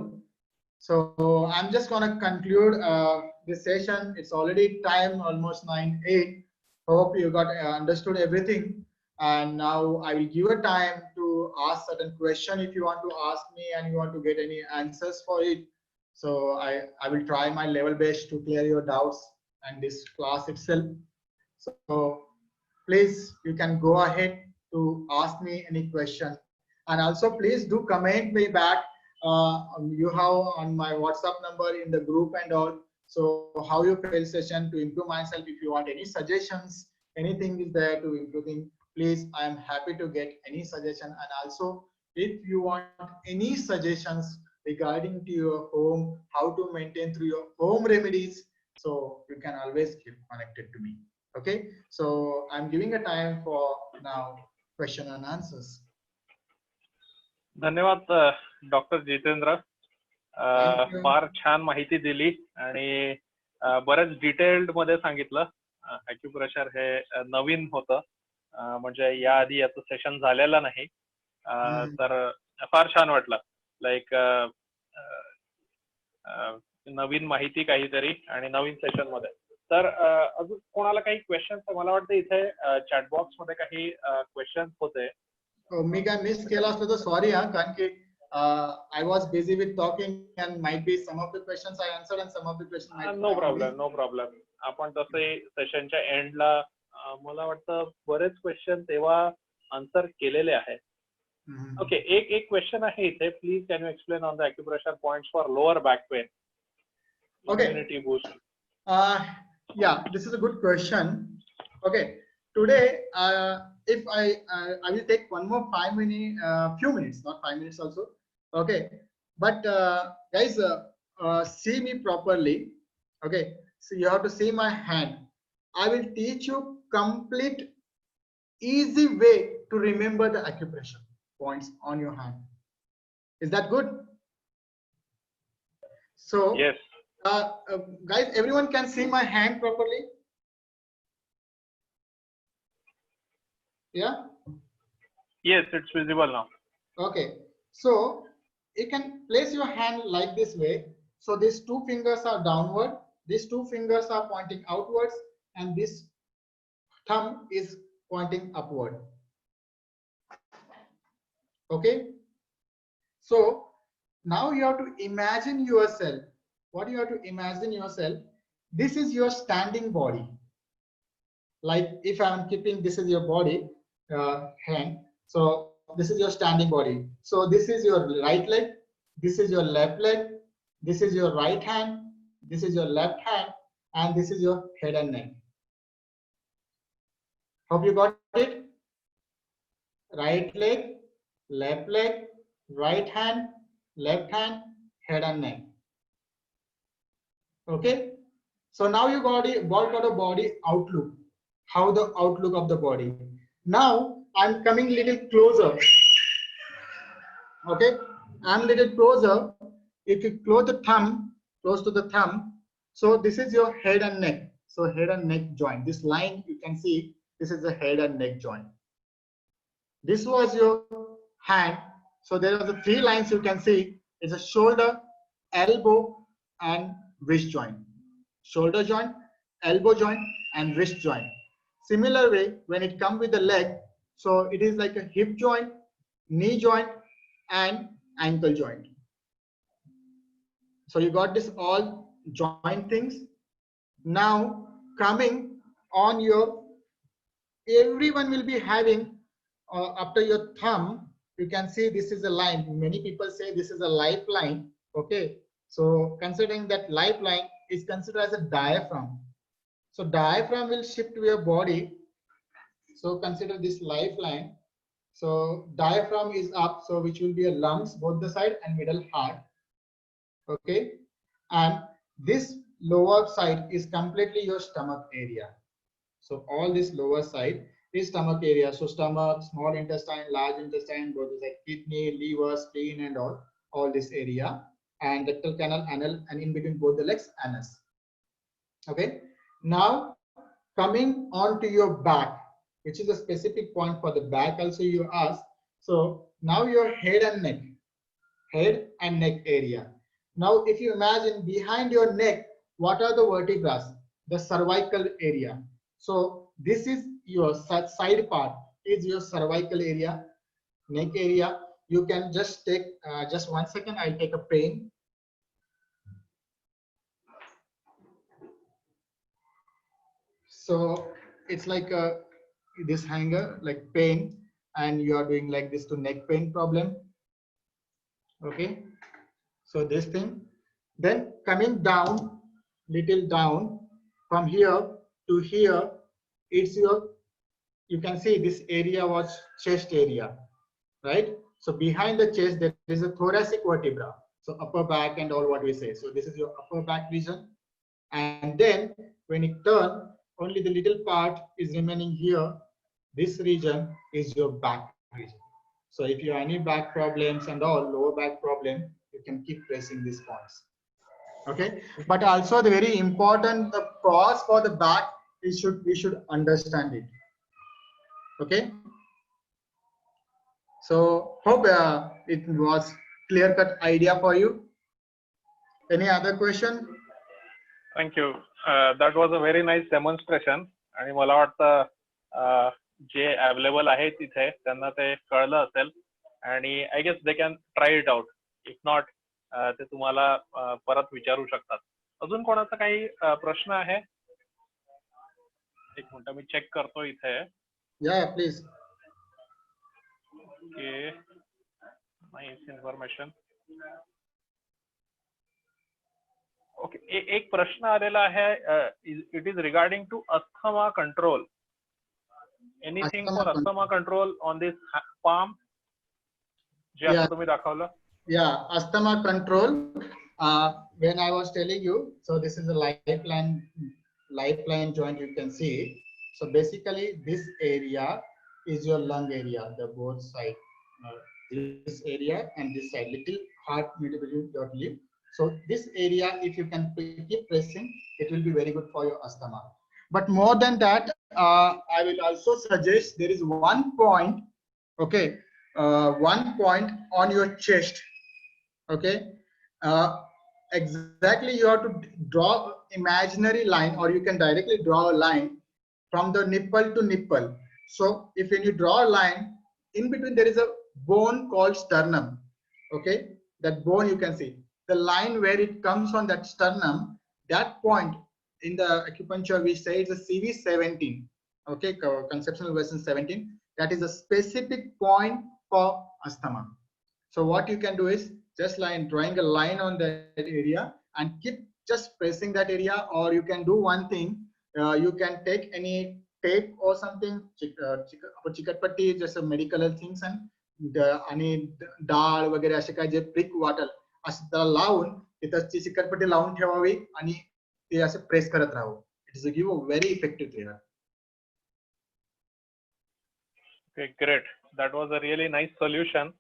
So I'm just going to conclude this session. It's already time, almost 9:08. Hope you got understood everything. And now I will give a time to ask certain question if you want to ask me and you want to get any answers for it. So I will try my level best to clear your doubts and this class itself. So please, you can go ahead to ask me any question. And also please do comment me back. You have on my WhatsApp number in the group and all. So how you feel session to improve myself. If you want any suggestions, anything is there to improving, please, I am happy to get any suggestion. And also if you want any suggestions regarding to your home, how to maintain through your home remedies, so you can always keep connected to me. Okay, so I'm giving a time for now question and answers. धन्यवाद doctor Jitendra. फार छान माहिती दिली आणि बरेच detailed मध्ये सांगितलं. Acupressure हे नवीन होतं, म्हणजे याआधी याचं सेशन झालेलं नाही, तर फार छान वाटलं. लाईक नवीन माहिती काहीतरी आणि नवीन सेशन मध्ये. तर अजून कोणाला काही क्वेश्चन्स? मला वाटतं इथे चॅट बॉक्स मध्ये काही क्वेश्चन्स होते. मी काय मिस केला असलं तर सॉरी हा, कारण की I was busy with talking and might be some of the questions I answered and some of the questions might no problem. आपण तसे सेशनच्या एंडला मला वाटतं बरेच क्वेश्चन तेव्हा आन्सर केलेले आहेत. ओके, एक क्वेश्चन आहे इथे. Please can you explain on the acupressure points for lower back pain? Immunity boost. Yeah, this is a good question. Okay, today if I will take one more few minutes, not 5 minutes also. Okay, but guys, see me properly. Okay, so you have to see my hand. I will teach you complete easy way to remember the acupressure points on your hand. Is that good? So yes. Guys, everyone can see my hand properly? Yeah? Yes, it's visible now. Okay, so you can place your hand like this way. So these two fingers are downward, these two fingers are pointing outwards, and this thumb is pointing upward. Okay, so now you have to imagine yourself. What you have to imagine yourself, this is your standing body. Like if I am keeping, this is your body, hand, so this is your standing body. So this is your right leg, this is your left leg, this is your right hand, this is your left hand, and this is your head and neck. Hope you got it. Right leg, left leg, right hand, left hand, head and neck. Okay, so now you got a body outlook, how the outlook of the body. Now I'm coming little closer. Okay, I'm little closer. If you close the thumb, close to the thumb, so this is your head and neck. So head and neck joint, this line you can see, this is the head and neck joint. This was your hand. So there are the three lines you can see. It's a shoulder, elbow, and wrist joint. Shoulder joint, elbow joint, and wrist joint. Similar way, when it comes with the leg, so it is like a hip joint, knee joint, and ankle joint. So you got this all joint things. Now coming on your, everyone will be having after your thumb, you can see this is a line. Many people say this is a lifeline. Okay, so considering that lifeline is considered as a diaphragm. So diaphragm will shift to your body. So consider this lifeline. So diaphragm is up, so which will be a lungs, both the side and middle heart. Okay, and this lower side is completely your stomach area. So all this lower side is stomach area. So stomach, small intestine, large intestine, both the side, kidney, liver, spleen, and all this area, and rectal canal, anal, and in between both the legs, anus. Okay. Now coming on to your back, which is a specific point for the back. Also you ask. So now your head and neck area. Now, if you imagine behind your neck, what are the vertebrae? The cervical area. So this is your side part, is your cervical area, neck area. You can just take just 1 second. I'll take a pen. So it's like this hanger, like pen, and you are doing like this to neck pain problem. Okay. So this thing, then coming down, little down from here to here, it's your, you can see this area was chest area, right? So behind the chest, there is a thoracic vertebra. So upper back and all what we say. So this is your upper back region. And then when it turn, only the little part is remaining here. This region is your back region. So if you have any back problems and all, lower back problem, you can keep pressing these points. Okay, but also the very important, the cause for the back is we should understand it. Okay, so hope it was clear cut idea for you. Any other question? Thank you. That was a very nice demonstration. आणि मला वाटतं जे available आहे तिथे त्यांना ते कळलं असेल आणि I guess they can try it out. If not ते तुम्हाला परत विचारू शकतात. अजून कोणाचा काही प्रश्न आहे? एक मिनिट मी चेक करतो इथे. या please. Okay, nice information. Okay, एक प्रश्न आलेला आहे. It is regarding to asthma control. Anything for asthma control on this palm जे आता तुम्ही दाखवलं? Yeah, asthma control. When I was telling you, so this is a lifeline joint, you can see it. So basically this area is your lung area, the both side, this area and this side, little heart between your lip. So this area, if you can keep pressing, it will be very good for your asthma. But more than that, I will also suggest there is one point, okay, one point on your chest. Okay, exactly, you have to draw imaginary line, or you can directly draw a line from the nipple to nipple. So if when you draw a line, in between there is a bone called sternum. Okay, that bone you can see the line where it comes on that sternum. That point in the acupuncture we say it's a CV17. Okay, conceptual version 17. That is a specific point for asthma. So what you can do is just drawing a line on that area and keep just pressing that area, or you can do one thing. You can take any tape or something, chikatpatti, just medical things, and आणि डाळ वगैरे असे काय जे prick वाटल असं त्याला लावून तिथं चिकटपट्टी लावून ठेवावी आणि ते असं प्रेस करत राहावं. It is give a very effective therapy. Okay, great. That was a really nice solution.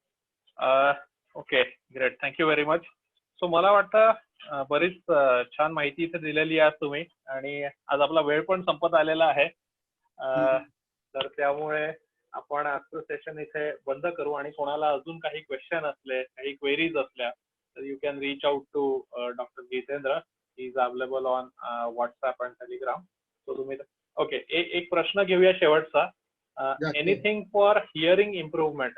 Okay, great. Thank you very much. So मला वाटतं बरीच छान माहिती इथे दिलेली आहे तुम्ही, आणि आज आपला वेळ पण संपत आलेला आहे. तर त्यामुळे आपण आजचं सेशन इथे बंद करू, आणि कोणाला अजून काही क्वेश्चन असले, काही क्वेरीज असल्या तर you can reach out to doctor Jitendra. He is available on WhatsApp and Telegram. So तुम्ही ओके, एक प्रश्न घेऊया शेवटचा. Anything for hearing improvement?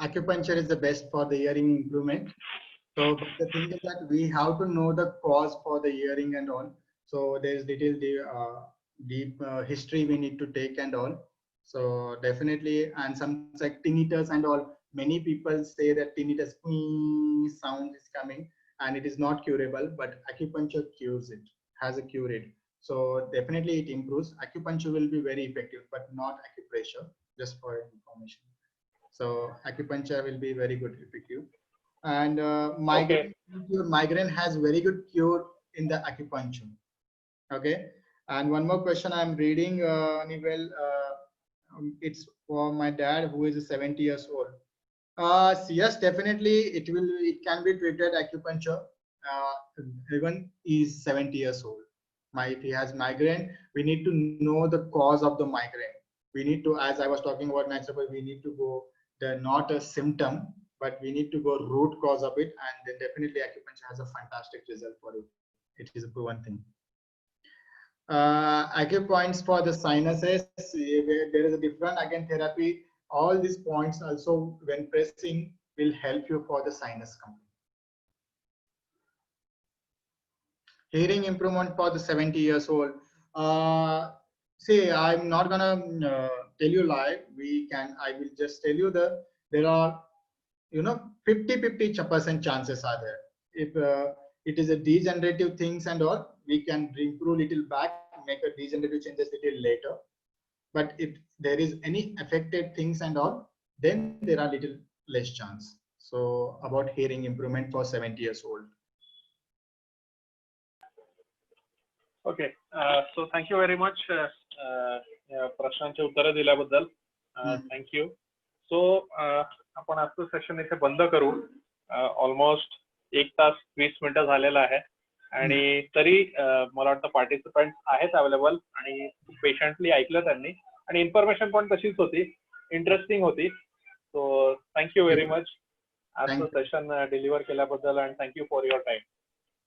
Acupuncture is the best for the hearing improvement. So the thing is that we have to know the cause for the hearing and all. So there is little deep history we need to take and all. So definitely, and some like tinnitus and all. Many people say that tinnitus sound is coming and it is not curable, but acupuncture cures it, has a cure it. So definitely it improves. Acupuncture will be very effective, but not acupressure. just for information. So acupuncture will be very good effective. And migraine has very good cure in the acupuncture. Okay. And one more question I'm reading, Nivel, it's for my dad who is 70 years old. Yes, definitely it can be treated acupuncture. Even is 70 years old. If he has migraine, we need to know the cause of the migraine. We need to, as I was talking about naturopathy, we need to go not a symptom, but we need to go root cause of it, and then definitely acupuncture has a fantastic result for it. It is a proven thing. Acupoints for the sinuses, there is a different again therapy. All these points also when pressing will help you for the sinus complaint. Hearing improvement for the 70 years old. See, I'm not gonna tell you live. I will just tell you there are 50% chances are there. If it is a degenerative things and all, we can improve little back, make a degenerative changes little later. But if there is any affected things and all, then there are little less chance. So about hearing improvement for 70 years old. Okay, so thank you very much प्रश्नांची उत्तरं दिल्याबद्दल. Thank you. सो आपण आजचं session इथे बंद करू. Almost 1 तास 20 मिनिटं झालेला आहे आणि तरी मला वाटतं पार्टिसिपंट आहेत अवेलेबल आणि पेशंटली ऐकलं त्यांनी आणि इन्फॉर्मेशन पण तशीच होती, इंटरेस्टिंग होती. सो थँक्यू व्हेरी मच आजचं सेशन डिलिव्हर केल्याबद्दल आणि thank you for your time.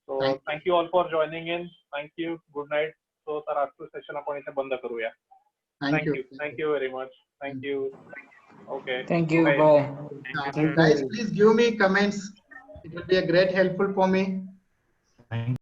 So thank you all for joining in. Thank you. Good night. So sir, आजचं सेशन आपण इथे बंद करूया. Thank you. Thank you very much. Thank you. Okay. Thank you. Bye. Guys, please give me comments. It will be a great helpful for me. Thank